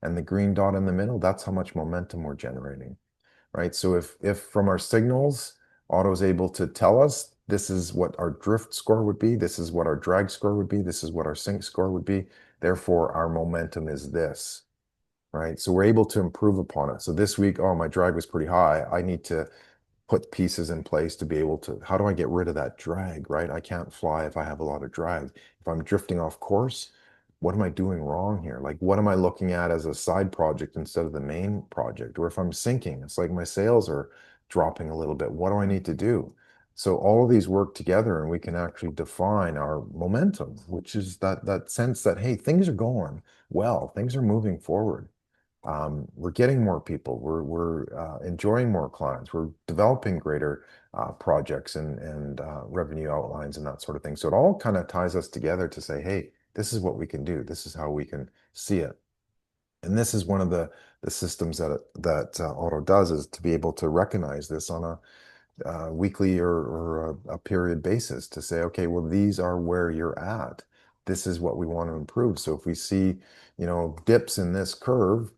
Speaker 1: And the green dot in the middle, that's how much momentum we're generating, right? So if from our signals, Auto is able to tell us this is what our drift score would be, this is what our drag score would be, this is what our sync score would be, therefore our momentum is this, right? So we're able to improve upon it. So this week, oh, my drag was pretty high. I need to put pieces in place to be able to, how do I get rid of that drag, right? I can't fly if I have a lot of drag. If I'm drifting off course, what am I doing wrong here? Like, what am I looking at as a side project instead of the main project? Or if I'm sinking, it's like my sails are dropping a little bit. What do I need to do? So all of these work together and we can actually define our momentum, which is that sense that, hey, things are going well, things are moving forward. We're getting more people. We're enjoying more clients. We're developing greater projects and revenue outlines and that sort of thing. So it all kind of ties us together to say, hey, this is what we can do. This is how we can see it. And this is one of the systems that Auto does is to be able to recognize this on a weekly or a period basis to say, okay, well, these are where you're at. This is what we want to improve. So if we see, dips in this curve,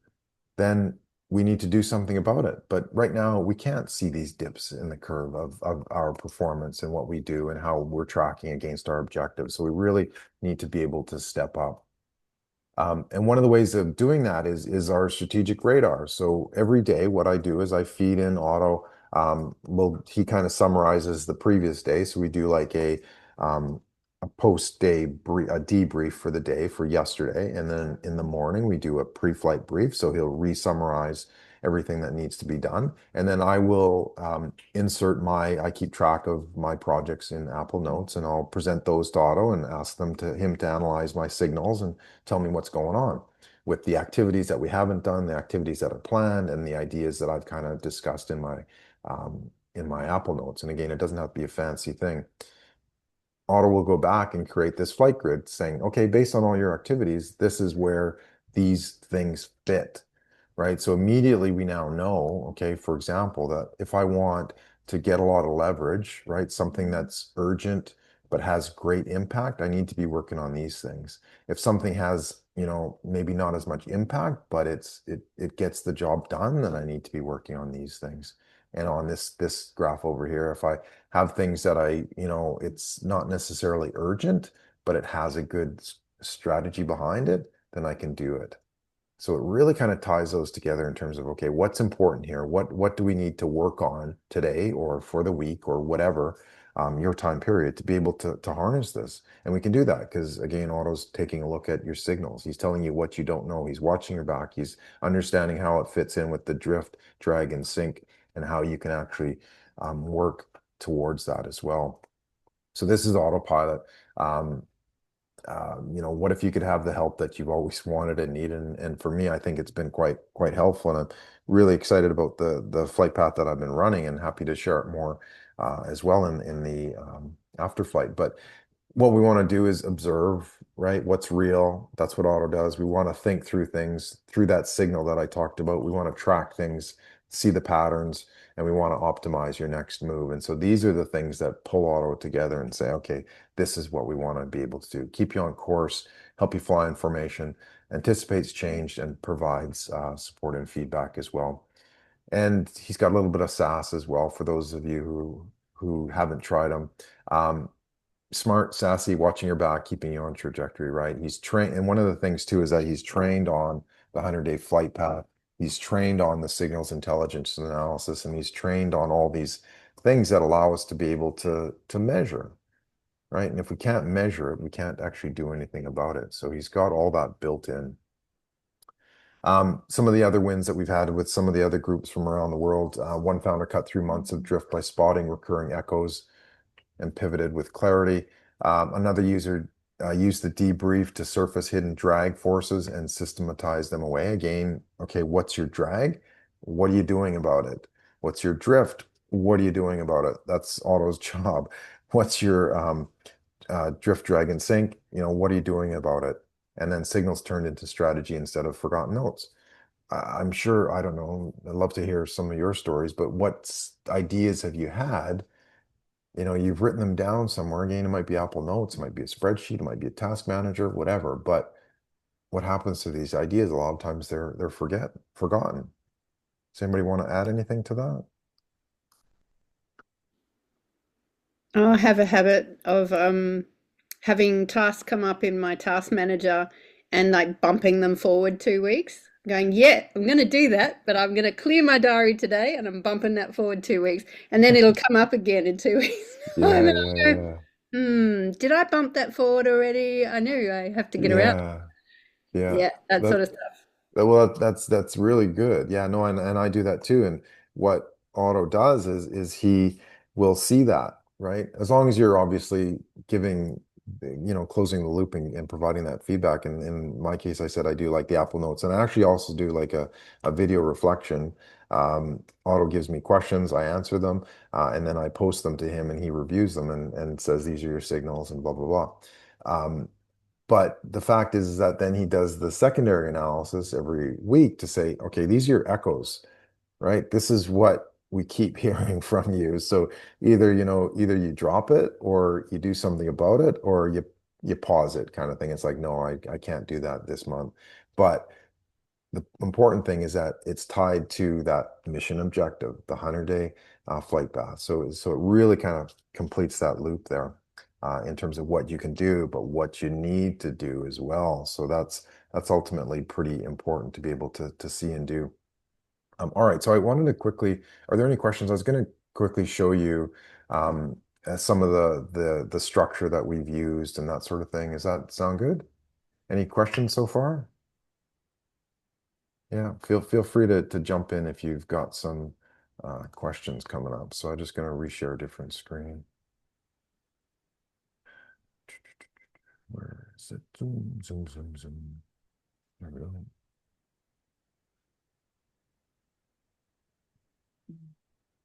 Speaker 1: then we need to do something about it. But right now, we can't see these dips in the curve of our performance and what we do and how we're tracking against our objectives. So we really need to be able to step up. And one of the ways of doing that is our strategic radar. So every day, what I do is I feed in Auto. He kind of summarizes the previous day. So we do like a post-day debrief for the day for yesterday. And then in the morning, we do a pre-flight brief. So he'll re-summarize everything that needs to be done. And then I will I keep track of my projects in Apple Notes and I'll present those to Auto and ask him to analyze my signals and tell me what's going on with the activities that we haven't done, the activities that are planned, and the ideas that I've kind of discussed in my Apple Notes. And again, it doesn't have to be a fancy thing. Auto will go back and create this flight grid saying, okay, based on all your activities, this is where these things fit, right? So immediately we now know, okay, for example, that if I want to get a lot of leverage, right, something that's urgent but has great impact, I need to be working on these things. If something has, maybe not as much impact, but it gets the job done, then I need to be working on these things. And on this graph over here, if I have things that it's not necessarily urgent, but it has a good strategy behind it, then I can do it. So it really kind of ties those together in terms of, okay, what's important here? What do we need to work on today or for the week or whatever, your time period to be able to harness this? And we can do that because, again, Otto's taking a look at your signals. He's telling you what you don't know. He's watching your back. He's understanding how it fits in with the drift, drag, and sink, and how you can actually work towards that as well. So this is Autopilot. What if you could have the help that you've always wanted and needed? And for me, I think it's been quite helpful, and I'm really excited about the flight path that I've been running, and happy to share it more as well in the after flight. But what we want to do is observe, right? What's real. That's what Auto does. We want to think through things through that signal that I talked about. We want to track things, see the patterns, and we want to optimize your next move. And so these are the things that pull Auto together and say, okay, this is what we want to be able to do. Keep you on course, help you fly in formation, anticipates change, and provides support and feedback as well. And he's got a little bit of SaaS as well for those of you who haven't tried him. Smart, sassy, watching your back, keeping you on trajectory, right? He's trained, and one of the things too is that he's trained on the 100-day flight path. He's trained on the signals intelligence analysis, and he's trained on all these things that allow us to be able to measure, right? And if we can't measure it, we can't actually do anything about it. So he's got all that built in. Some of the other wins that we've had with some of the other groups from around the world, one founder cut through months of drift by spotting recurring echoes and pivoted with clarity. Another user used the debrief to surface hidden drag forces and systematize them away. Again, okay, what's your drag? What are you doing about it? What's your drift? What are you doing about it? That's Auto's job. What's your drift, drag, and sink? What are you doing about it? And then signals turned into strategy instead of forgotten notes. I'm sure, I don't know, I'd love to hear some of your stories, but what ideas have you had? You've written them down somewhere. Again, it might be Apple Notes, it might be a spreadsheet, it might be a task manager, whatever. But what happens to these ideas? A lot of times they're forgotten. Does anybody want to add anything to that?
Speaker 7: I have a habit of having tasks come up in my task manager and like bumping them forward 2 weeks. Going, yeah, I'm going to do that, but I'm going to clear my diary today and I'm bumping that forward 2 weeks. And then it'll come up again in 2 weeks. And then I'll go, did I bump that forward already? I knew I have to get around.
Speaker 1: Yeah.
Speaker 7: That sort of stuff.
Speaker 1: Well, that's really good. Yeah, no, and I do that too. And what Otto does is he will see that, right? As long as you're obviously giving, closing the loop and providing that feedback. And in my case, I said I do like the Apple Notes, and I actually also do like a video reflection. Otto gives me questions, I answer them, and then I post them to him, and he reviews them and says these are your signals and blah blah blah. But the fact is that then he does the secondary analysis every week to say, okay, these are your echoes, right? This is what we keep hearing from you. So either you drop it or you do something about it, or you pause it, kind of thing. It's like, no, I can't do that this month. But the important thing is that it's tied to that mission objective, the 100-day flight path. So it really kind of completes that loop there. In terms of what you can do, but what you need to do as well. So that's ultimately pretty important to be able to see and do. All right, so I wanted to quickly, are there any questions? I was going to quickly show you some of the structure that we've used and that sort of thing. Does that sound good? Any questions so far? Yeah, feel free to jump in if you've got some questions coming up. So I'm just going to reshare a different screen. Where is it? Zoom. There we go.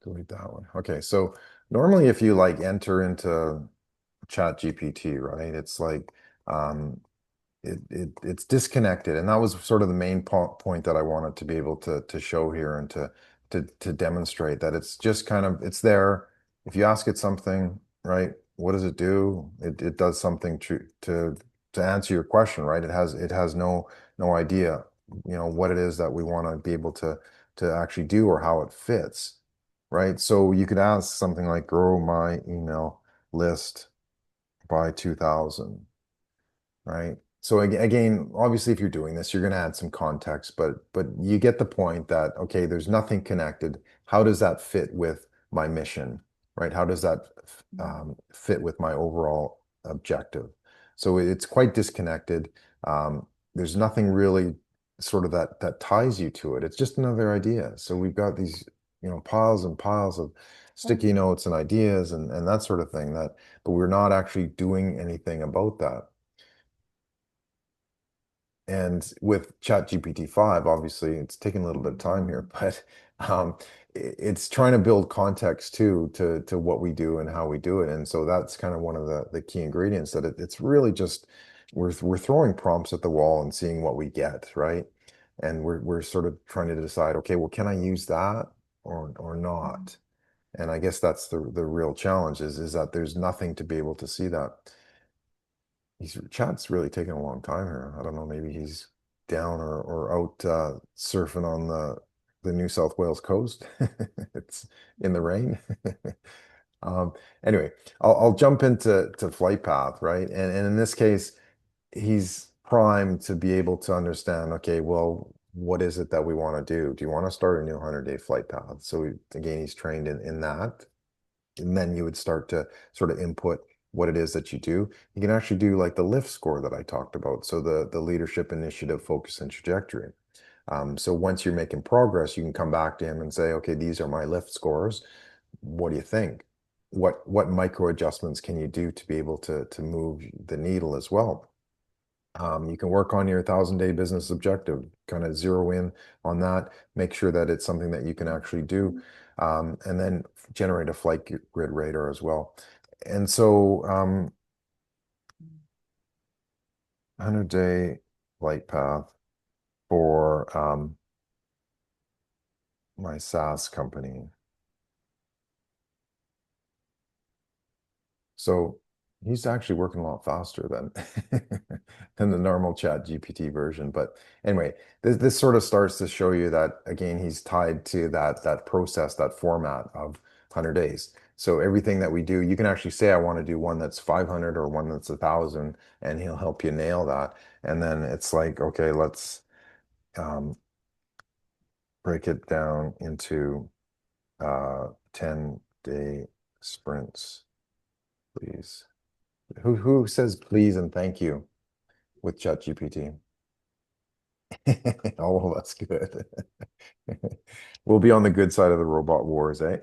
Speaker 1: Delete that one. Okay, so normally if you like enter into Chat GPT, right, it's like it's disconnected, and that was sort of the main point that I wanted to be able to show here and to demonstrate that it's just kind of, it's there. If you ask it something, right, what does it do? It does something to answer your question, right? It has no idea, what it is that we want to be able to actually do or how it fits, right? So you could ask something like grow my email list by 2000, right? So again, obviously, if you're doing this, you're going to add some context, but you get the point that okay, there's nothing connected. How does that fit with my mission, right? How does that fit with my overall objective? So it's quite disconnected. There's nothing really sort of that ties you to it. It's just another idea. So we've got these, piles and piles of sticky notes and ideas and that sort of thing but we're not actually doing anything about that. And with ChatGPT 5, obviously, it's taking a little bit of time here, but it's trying to build context too to what we do and how we do it. And so that's kind of one of the key ingredients that it's really just we're throwing prompts at the wall and seeing what we get, right? And we're sort of trying to decide, okay, well, can I use that or not? And I guess that's the real challenge is that there's nothing to be able to see that. Chat's really taking a long time here. I don't know, maybe he's down or out surfing on the New South Wales coast. It's in the rain. Um, anyway, I'll jump into FlightPath, right? And in this case, he's primed to be able to understand, okay, well, what is it that we want to do? Do you want to start a new 100-day flight path? So again, he's trained in that. And then you would start to sort of input what it is that you do. You can actually do like the lift score that I talked about. So the leadership, initiative, focus, and trajectory. So once you're making progress, you can come back to him and say, okay, these are my lift scores. What do you think? What micro adjustments can you do to be able to move the needle as well? You can work on your 1,000-day business objective, kind of zero in on that, make sure that it's something that you can actually do, and then generate a flight grid radar as well. And so 100-day flight path for my SaaS company. So he's actually working a lot faster than than the normal Chat GPT version. But anyway, this sort of starts to show you that again, he's tied to that process, that format of 100 days. So everything that we do, you can actually say, I want to do one that's 500 or one that's 1,000, and he'll help you nail that. And then it's like, okay, let's break it down into 10-day sprints, please. Who says please and thank you with ChatGPT? All of us, good. We'll be on the good side of the robot wars, eh?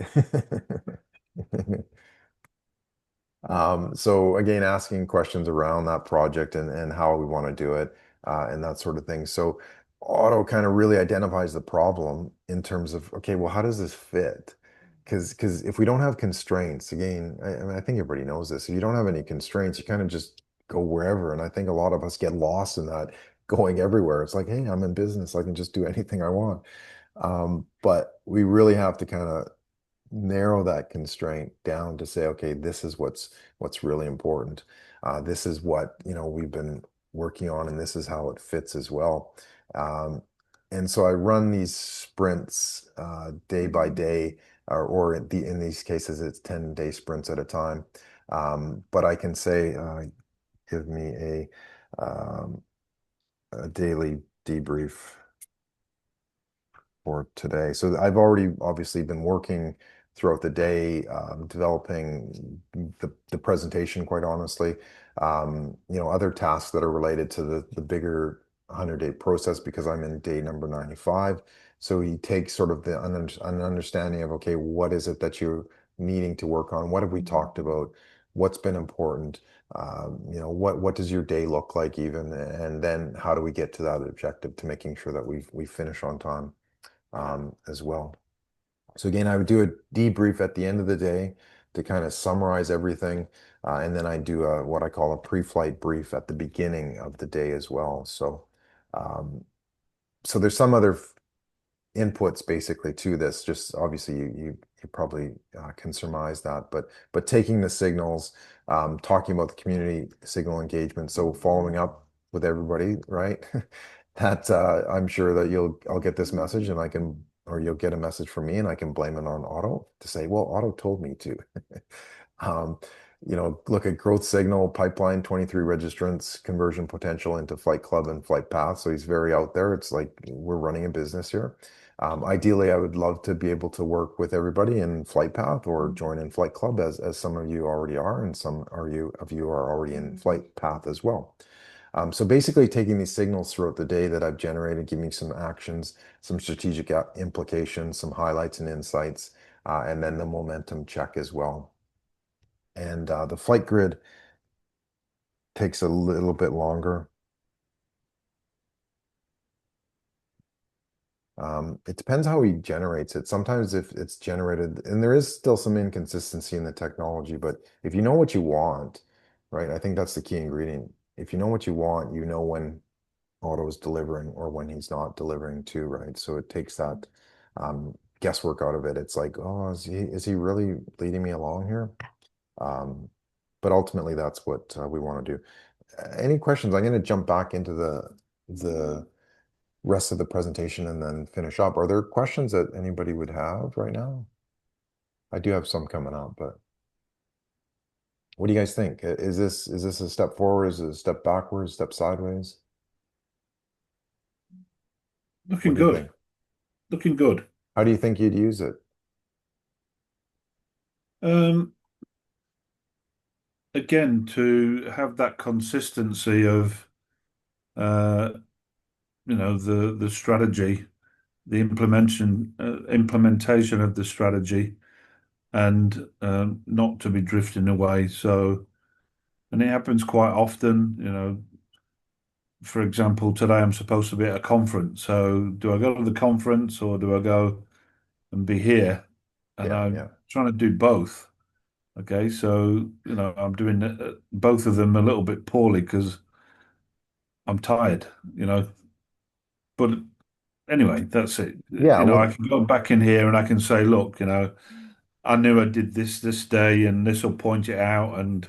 Speaker 1: So again, asking questions around that project and how we want to do it and that sort of thing. So Auto kind of really identifies the problem in terms of, okay, well, how does this fit? Because if we don't have constraints, again, I mean, I think everybody knows this. If you don't have any constraints, you kind of just go wherever. And I think a lot of us get lost in that going everywhere. It's like, hey, I'm in business. I can just do anything I want. But we really have to kind of narrow that constraint down to say, okay, this is what's really important. This is what, we've been working on, and this is how it fits as well. And so I run these sprints day by day, or in these cases, it's 10-day sprints at a time. But I can say, give me a daily debrief for today. So I've already obviously been working throughout the day, developing the presentation, quite honestly. Other tasks that are related to the bigger 100-day process because I'm in day number 95. So he takes sort of an understanding of, okay, what is it that you're needing to work on? What have we talked about? What's been important? What does your day look like even? And then how do we get to that objective to making sure that we finish on time as well. So again, I would do a debrief at the end of the day to kind of summarize everything. And then I do what I call a pre-flight brief at the beginning of the day as well. So, so there's some other inputs basically to this. Just obviously you probably can surmise that, but taking the signals, talking about the community signal engagement, so following up with everybody, right? That I'm sure that I'll get this message and I can, or you'll get a message from me and I can blame it on Otto to say, well, Otto told me to. Look at growth signal, pipeline, 23 registrants, conversion potential into FlightClub and FlightPath. So he's very out there. It's like we're running a business here. Ideally, I would love to be able to work with everybody in FlightPath or join in FlightClub as some of you already are, and some of you are already in FlightPath as well. So basically taking these signals throughout the day that I've generated, give me some actions, some strategic implications, some highlights and insights, and then the momentum check as well. And the flight grid takes a little bit longer. It depends how he generates it. Sometimes if it's generated, and there is still some inconsistency in the technology, but if you know what you want, right? I think that's the key ingredient. If you know what you want, you know when Otto is delivering or when he's not delivering too, right? So it takes that guesswork out of it. It's like, oh, is he really leading me along here? But ultimately, that's what we want to do. Any questions? I'm going to jump back into the rest of the presentation and then finish up. Are there questions that anybody would have right now? I do have some coming up, but what do you guys think? Is this a step forward? Is it a step backwards? Step sideways?
Speaker 3: Looking
Speaker 1: What do you
Speaker 3: good.
Speaker 1: think?
Speaker 3: Looking good.
Speaker 1: How do you think you'd use it?
Speaker 3: Again, to have that consistency of the strategy, the implementation of the strategy, and not to be drifting away. So, and it happens quite often. For example, today I'm supposed to be at a conference. So do I go to the conference or do I go and be here? And I'm trying to do both. Okay, so I'm doing both of them a little bit poorly because I'm tired. But anyway, that's it.
Speaker 1: Yeah,
Speaker 3: I can go back in here and I can say, look, I knew I did this day, and this will point it out, and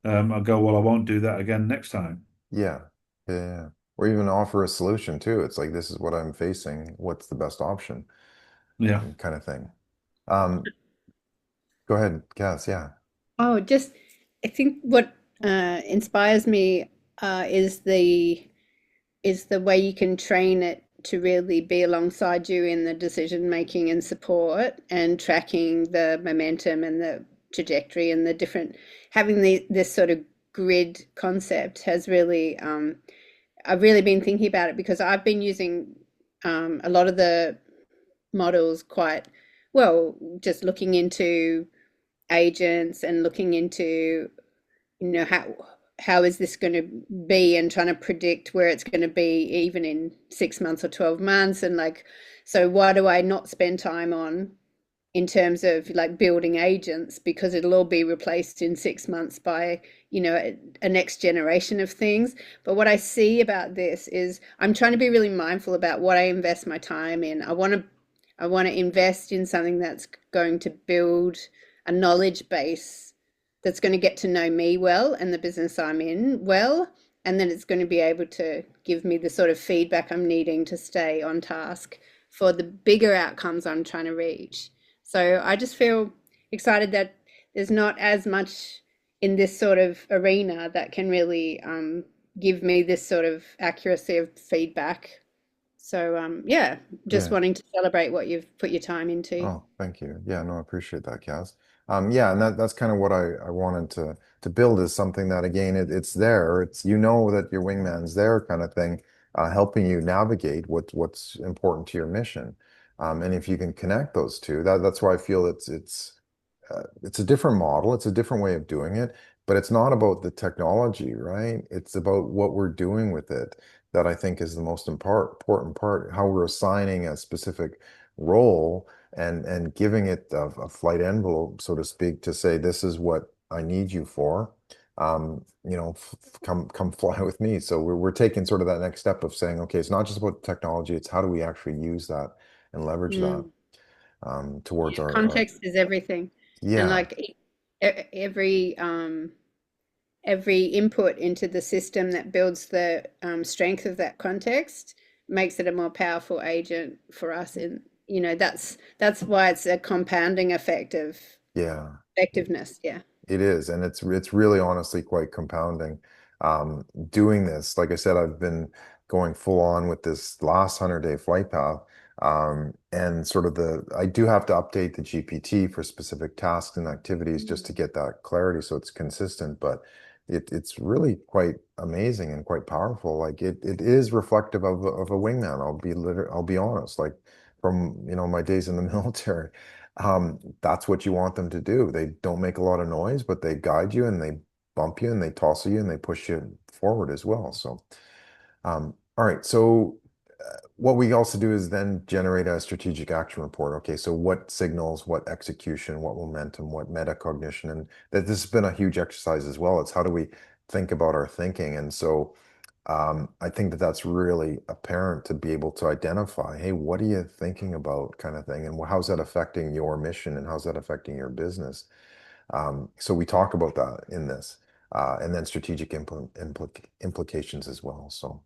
Speaker 3: I'll go, well, I won't do that again next time.
Speaker 1: yeah. Or even offer a solution too. It's like, this is what I'm facing. What's the best option?
Speaker 3: Yeah.
Speaker 1: Kind of thing. Go ahead, Cass. Yeah.
Speaker 7: Oh, I think what inspires me is the way you can train it to really be alongside you in the decision making and support and tracking the momentum and the trajectory and the different having this sort of grid concept has really I've really been thinking about it because I've been using a lot of the models quite well, just looking into agents and looking into how is this going to be and trying to predict where it's going to be even in 6 months or 12 months, and so why do I not spend time on in terms of building agents, because it'll all be replaced in 6 months by a next generation of things. But what I see about this is I'm trying to be really mindful about what I invest my time in. I want to invest in something that's going to build a knowledge base that's going to get to know me well and the business I'm in well, and then it's going to be able to give me the sort of feedback I'm needing to stay on task for the bigger outcomes I'm trying to reach. So I just feel excited that there's not as much in this sort of arena that can really give me this sort of accuracy of feedback. So wanting to celebrate what you've put your time into.
Speaker 1: Oh, thank you. Yeah, no, I appreciate that, Cass. And that's kind of what I wanted to build, is something that, again, it's there. It's that your wingman's there, kind of thing, helping you navigate what's important to your mission. And if you can connect those two, that's why I feel it's a different model, it's a different way of doing it, but it's not about the technology, right? It's about what we're doing with it that I think is the most important part, how we're assigning a specific role and giving it a flight envelope, so to speak, to say, this is what I need you for. Come fly with me. So we're taking sort of that next step of saying, okay, it's not just about technology, it's how do we actually use that and leverage that towards our
Speaker 7: Context is everything. And
Speaker 1: yeah.
Speaker 7: like every input into the system that builds the strength of that context makes it a more powerful agent for us. And that's why it's a compounding effect of
Speaker 1: Yeah.
Speaker 7: effectiveness. Yeah.
Speaker 1: It is, and it's really honestly quite compounding. Doing this, like I said, I've been going full on with this last 100-day flight path, and sort of I do have to update the GPT for specific tasks and activities just to get that clarity so it's consistent. But it's really quite amazing and quite powerful. Like it is reflective of a wingman. I'll be honest. Like from my days in the military. That's what you want them to do. They don't make a lot of noise, but they guide you and they bump you and they toss you and they push you forward as well. So, all right. So, what we also do is then generate a strategic action report. Okay, so what signals, what execution, what momentum, what metacognition, and that this has been a huge exercise as well. It's how do we think about our thinking, and so I think that that's really apparent to be able to identify, hey, what are you thinking about, kind of thing, and how's that affecting your mission, and how's that affecting your business? So we talk about that in this, and then strategic implications as well. So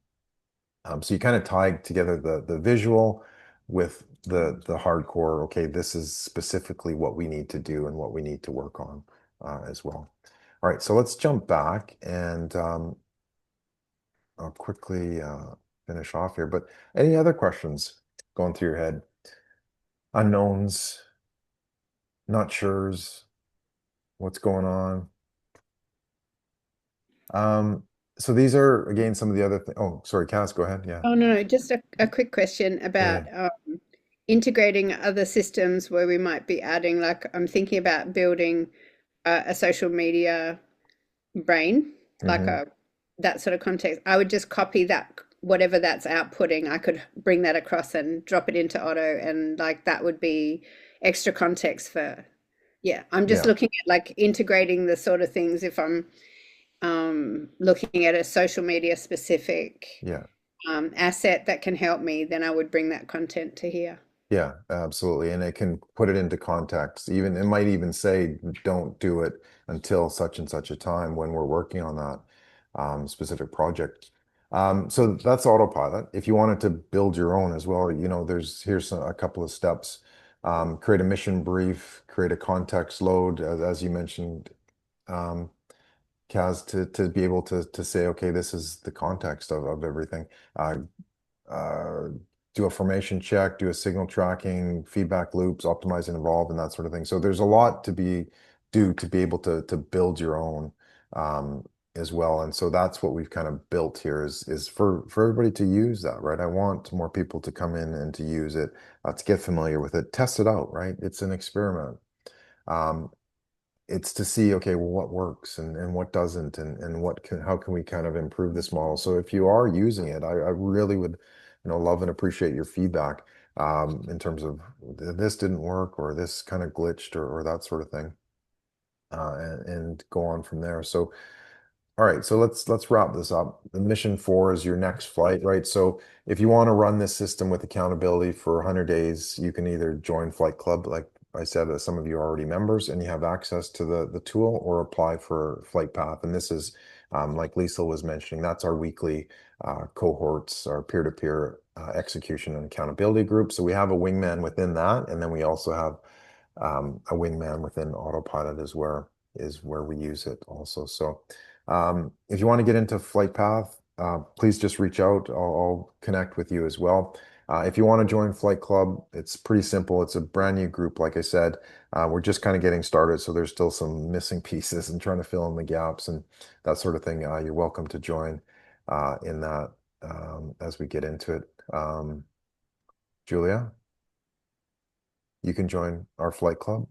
Speaker 1: you kind of tie together the visual with the hardcore. Okay, this is specifically what we need to do and what we need to work on as well. All right, so let's jump back and I'll quickly finish off here. But any other questions going through your head? Unknowns, not sures, what's going on? So these are, again, some of the other things. Oh, sorry, Cass, go ahead. Yeah.
Speaker 7: Oh, no, just a quick question about integrating other systems where we might be adding, like I'm thinking about building a social media brain, like that sort of context. I would just copy that, whatever that's outputting, I could bring that across and drop it into Auto, and like that would be extra context for, I'm just looking at like integrating the sort of things if I'm looking at a social media specific asset that can help me, then I would bring that content to here.
Speaker 1: Yeah, absolutely. And it can put it into context. Even it might even say, don't do it until such and such a time when we're working on that specific project. So that's Autopilot. If you wanted to build your own as well, here's a couple of steps. Create a mission brief, create a context load, as you mentioned, Kaz, to be able to say, okay, this is the context of everything. Do a formation check, do a signal tracking, feedback loops, optimize and evolve, and that sort of thing. So there's a lot to be able to build your own as well. And so that's what we've kind of built here is for everybody to use that, right? I want more people to come in and to use it, to get familiar with it, test it out, right? It's an experiment. It's to see, okay, well, what works and what doesn't, and how can we kind of improve this model? So if you are using it, I really would, love and appreciate your feedback in terms of this didn't work or this kind of glitched or that sort of thing, and go on from there. So, all right, so let's wrap this up. The mission 4 is your next flight, right? So if you want to run this system with accountability for 100 days, you can either join FlightClub, like I said, some of you are already members and you have access to the tool, or apply for FlightPath. And this is, like Lisel was mentioning, that's our weekly cohorts, our peer-to-peer execution and accountability group. So we have a wingman within that, and then we also have a wingman within Autopilot is where we use it also. So if you want to get into FlightPath, please just reach out. I'll connect with you as well. If you want to join FlightClub, it's pretty simple. It's a brand new group, like I said. We're just kind of getting started, so there's still some missing pieces and trying to fill in the gaps and that sort of thing. You're welcome to join in that as we get into it. Julia, you can join our flight club.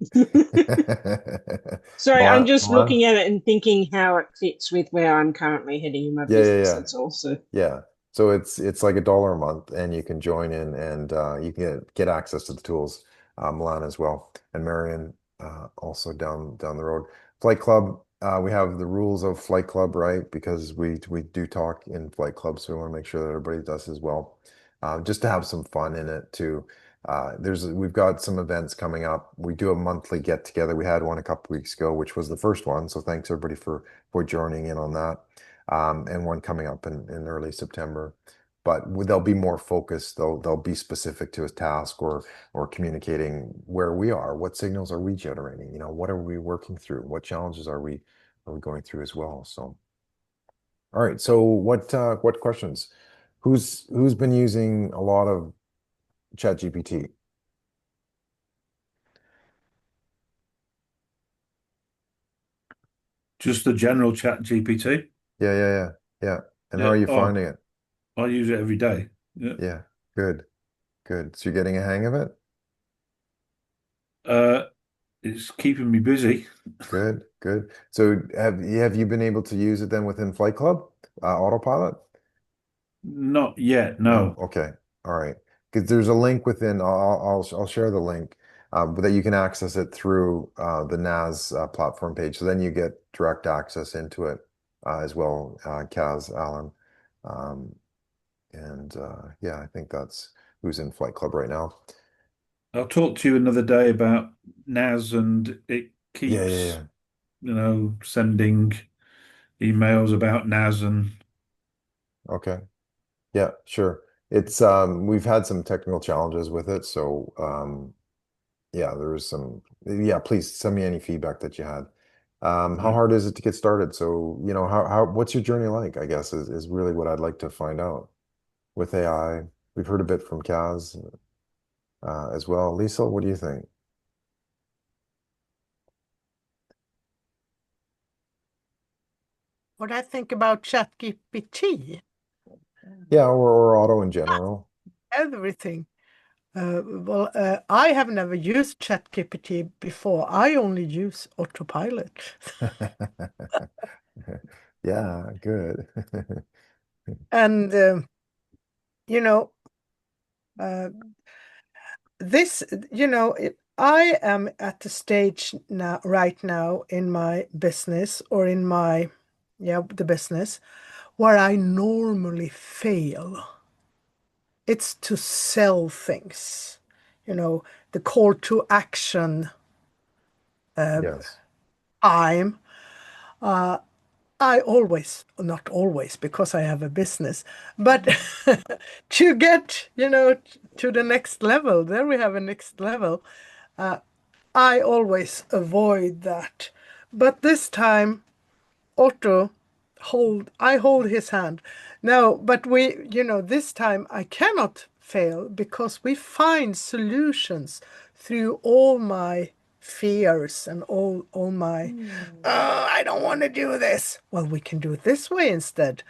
Speaker 2: Sorry, I'm just looking at it and thinking how it fits with where I'm currently heading in my business. That's also.
Speaker 1: Yeah. So it's like $1 a month, and you can join in, and you can get access to the tools, Milan as well, and Marion also down the road. Flight Club, we have the rules of Flight Club, right? Because we do talk in Flight Club, so we want to make sure that everybody does as well, just to have some fun in it too. we've got some events coming up. We do a monthly get together. We had one a couple weeks ago, which was the first one. So thanks everybody for joining in on that. And one coming up in early September. But they'll be more focused. They'll be specific to a task or communicating where we are. What signals are we generating? You know, what are we working through? What challenges are we going through as well? So, all right. So what questions? Who's been using a lot of ChatGPT?
Speaker 3: Just the general chat GPT.
Speaker 1: Yeah. And how
Speaker 3: Yeah.
Speaker 1: are you
Speaker 3: Oh,
Speaker 1: finding it?
Speaker 3: I use it every day. Yeah.
Speaker 1: Yeah, good. So you're getting a hang of it?
Speaker 3: It's keeping me busy.
Speaker 1: Good. So have you been able to use it then within FlightClub, Autopilot?
Speaker 3: Not yet,
Speaker 1: No?
Speaker 3: no.
Speaker 1: Okay. All right. Because there's a link within, I'll share the link, but that you can access it through the NAS platform page. So then you get direct access into it as well, Kaz, Alan. Um, and yeah, I think that's who's in FlightClub right now.
Speaker 3: I'll talk to you another day about NAS, and it keeps,
Speaker 1: Yeah.
Speaker 3: sending emails about NAS and
Speaker 1: Okay. Yeah, sure. It's we've had some technical challenges with it, so yeah, there was some yeah, please send me any feedback that you had. How hard is it to get started? So, you know, how what's your journey like, I guess, is really what I'd like to find out with AI. We've heard a bit from Kaz as well. Lisel, what do you think?
Speaker 4: What I think about ChatGPT,
Speaker 1: Yeah, or auto in general.
Speaker 4: everything. Well, I have never used ChatGPT before. I only use Autopilot.
Speaker 1: Yeah, good.
Speaker 4: And, you know, uh, this, I am at the stage now, right now in my business or in my, the business where I normally fail. It's to sell things, the call to action
Speaker 1: Yes.
Speaker 4: time. I always, not always, because I have a business, but to get, to the next level, there we have a next level. I always avoid that. But this time, Otto, I hold his hand. No, but this time I cannot fail because we find solutions through all my fears and all my, I don't want to do this. Well, we can do it this way instead.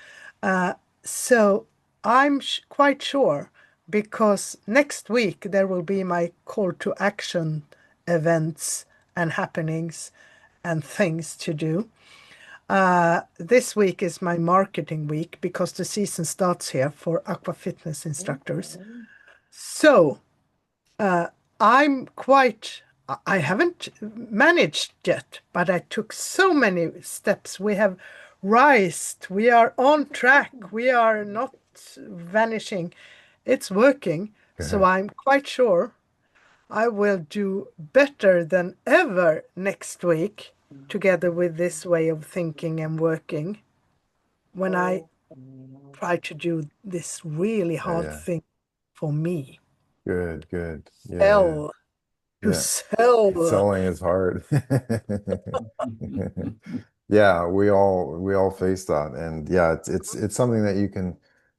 Speaker 4: So I'm quite sure because next week there will be my call to action events and happenings and things to do. This week is my marketing week because the season starts here for aqua fitness instructors. So I'm quite, I haven't managed yet, but I took so many steps. We have rised, we are on track, we are not vanishing. It's working. So I'm quite sure I will do better than ever next week together with this way of thinking and working when I try to do this really hard
Speaker 1: Yeah.
Speaker 4: thing for me.
Speaker 1: Good. Yeah.
Speaker 4: Sell, to
Speaker 1: Yeah.
Speaker 4: sell.
Speaker 1: Selling is hard. Yeah, we all face that. And yeah, it's something that you can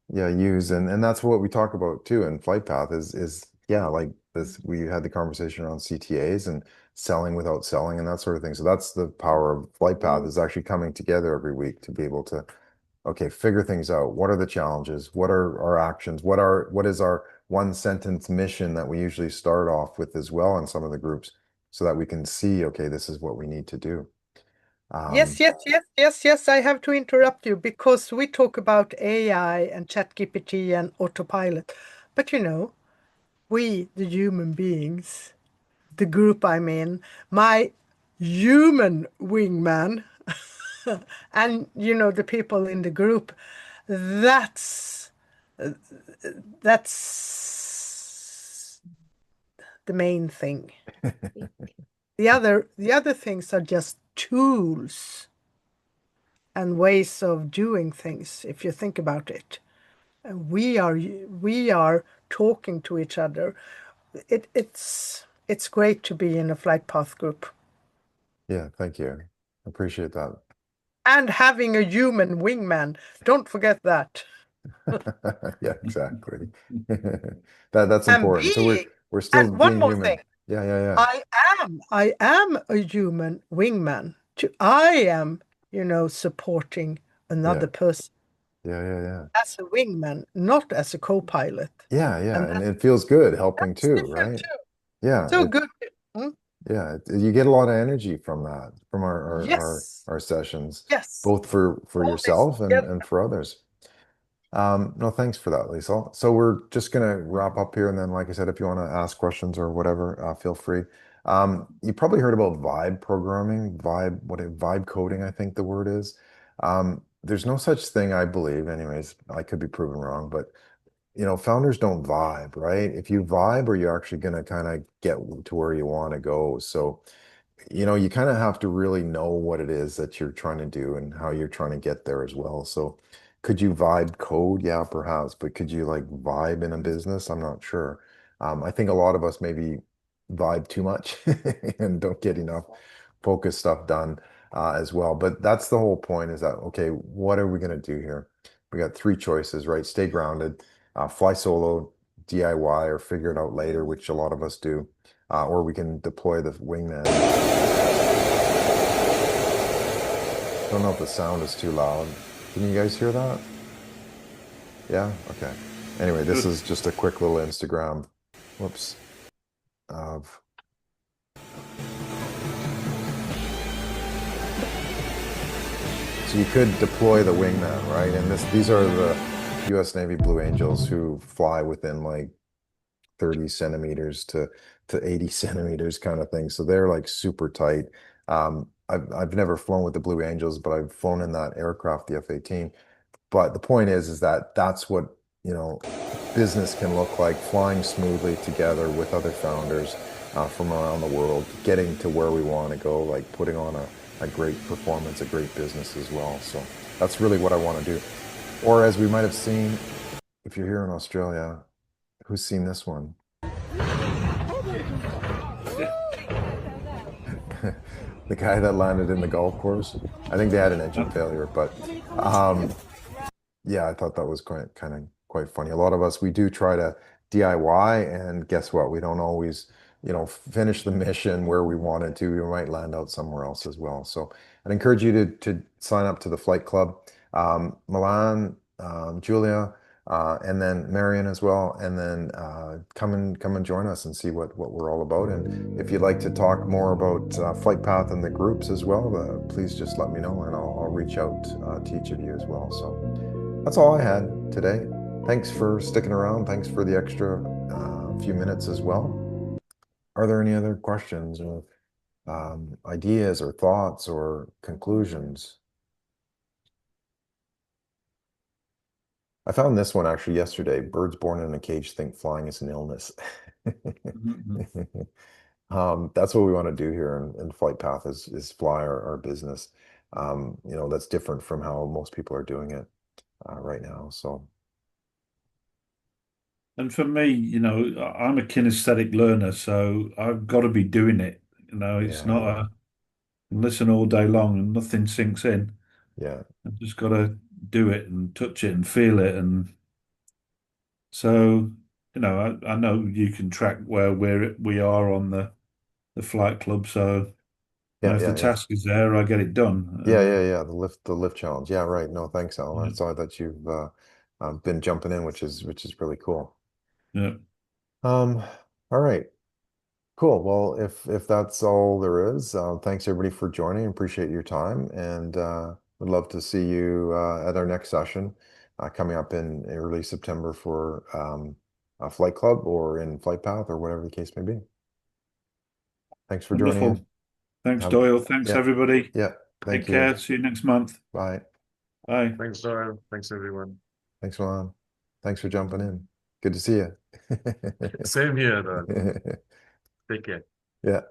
Speaker 1: use and that's what we talk about too in FlightPath is yeah, like this we had the conversation around CTAs and selling without selling and that sort of thing. So that's the power of FlightPath is actually coming together every week to be able to okay, figure things out. What are the challenges? What are our actions? What is our one sentence mission that we usually start off with as well in some of the groups so that we can see, okay, this is what we need to do.
Speaker 4: Yes. I have to interrupt you because we talk about AI and ChatGPT and Autopilot. But we, the human beings, the group I'm in, my human wingman, and the people in the group, that's the main thing. The other things are just tools and ways of doing things, if you think about it. We are talking to each other. It's great to be in a FlightPath group.
Speaker 1: Yeah, thank you. Appreciate that.
Speaker 4: And having a human wingman. Don't forget that.
Speaker 1: Yeah, exactly. That's
Speaker 4: And
Speaker 1: important. So
Speaker 4: being,
Speaker 1: we're still
Speaker 4: and one
Speaker 1: being
Speaker 4: more
Speaker 1: human.
Speaker 4: thing.
Speaker 1: Yeah.
Speaker 4: I am a human wingman. I am, supporting another person
Speaker 1: Yeah.
Speaker 4: as a wingman, not as a co-pilot.
Speaker 1: Yeah.
Speaker 4: And
Speaker 1: And it feels good helping
Speaker 4: that's
Speaker 1: too,
Speaker 4: different
Speaker 1: right?
Speaker 4: too.
Speaker 1: Yeah.
Speaker 4: So good. Hmm?
Speaker 1: Yeah. You get a lot of energy from that, from
Speaker 4: Yes.
Speaker 1: our sessions,
Speaker 4: Yes.
Speaker 1: both for
Speaker 4: All this
Speaker 1: yourself
Speaker 4: together.
Speaker 1: and for others. No, thanks for that, Lisel. So we're just gonna wrap up here, and then, like I said, if you want to ask questions or whatever, feel free. You probably heard about vibe programming, vibe coding, I think the word is. There's no such thing, I believe, anyways. I could be proven wrong, but founders don't vibe, right? If you vibe, are you actually gonna kind of get to where you want to go? So you kind of have to really know what it is that you're trying to do and how you're trying to get there as well. So could you vibe code? Yeah, perhaps, but could you like vibe in a business? I'm not sure. I think a lot of us maybe vibe too much and don't get enough focus stuff done as well. But that's the whole point is that, okay, what are we going to do here? We got three choices, right? Stay grounded, fly solo, DIY, or figure it out later, which a lot of us do. Or we can deploy the wingman. Don't know if the sound is too loud. Can you guys hear that? Yeah? Okay. Anyway, this is just a quick little Instagram, whoops, of so you could deploy the wingman, right? And these are the US Navy Blue Angels who fly within like 30 centimeters to 80 centimeters kind of thing. So they're like super tight. I've never flown with the Blue Angels, but I've flown in that aircraft, the F-18. But the point is that that's what, business can look like, flying smoothly together with other founders from around the world, getting to where we want to go, like putting on a great performance, a great business as well. So that's really what I want to do. Or as we might have seen, if you're here in Australia, who's seen this one? The guy that landed in the golf course. I think they had an engine failure, but yeah, I thought that was quite funny. A lot of us, we do try to DIY, and guess what? We don't always, finish the mission where we wanted to. We might land out somewhere else as well. So I'd encourage you to sign up to the Flight Club. Milan, Julia, and then Marion as well, and then come and join us and see what we're all about. And if you'd like to talk more about FlightPath and the groups as well, please just let me know, and I'll reach out to each of you as well. So that's all I had today. Thanks for sticking around. Thanks for the extra few minutes as well. Are there any other questions or ideas or thoughts or conclusions? I found this one actually yesterday. Birds born in a cage think flying is an illness. That's what we want to do here in FlightPath is fly our business. That's different from how most people are doing it right now. So,
Speaker 3: And for me, I'm a kinesthetic learner, so I've got to be doing it. It's not a listen all day long and nothing sinks in.
Speaker 1: Yeah.
Speaker 3: I've just got to do it and touch it and feel it. And so, I know you can track where we are on the flight club. So if the
Speaker 1: Yeah.
Speaker 3: task is there, I get it done.
Speaker 1: Yeah. The lift challenge. Yeah, right. No, thanks, Alan. I
Speaker 3: Yeah.
Speaker 1: saw that you've been jumping in, which is really cool.
Speaker 3: Yeah.
Speaker 1: All right. Cool. Well, if that's all there is, thanks everybody for joining. Appreciate your time, and would love to see you at our next session coming up in early September for a Flight Club or in FlightPath or whatever the case may be. Thanks for joining
Speaker 3: Wonderful.
Speaker 1: in.
Speaker 3: Thanks, Doyle. Thanks,
Speaker 1: Yeah.
Speaker 3: everybody.
Speaker 1: Yeah. Thank
Speaker 3: Take
Speaker 1: you.
Speaker 3: care. See you next month.
Speaker 1: Bye.
Speaker 3: Bye.
Speaker 6: Thanks, Doyle. Thanks, everyone.
Speaker 1: Thanks, Milan. Thanks for jumping in. Good to see you.
Speaker 6: Same here, Doyle. Take care.
Speaker 1: Yeah.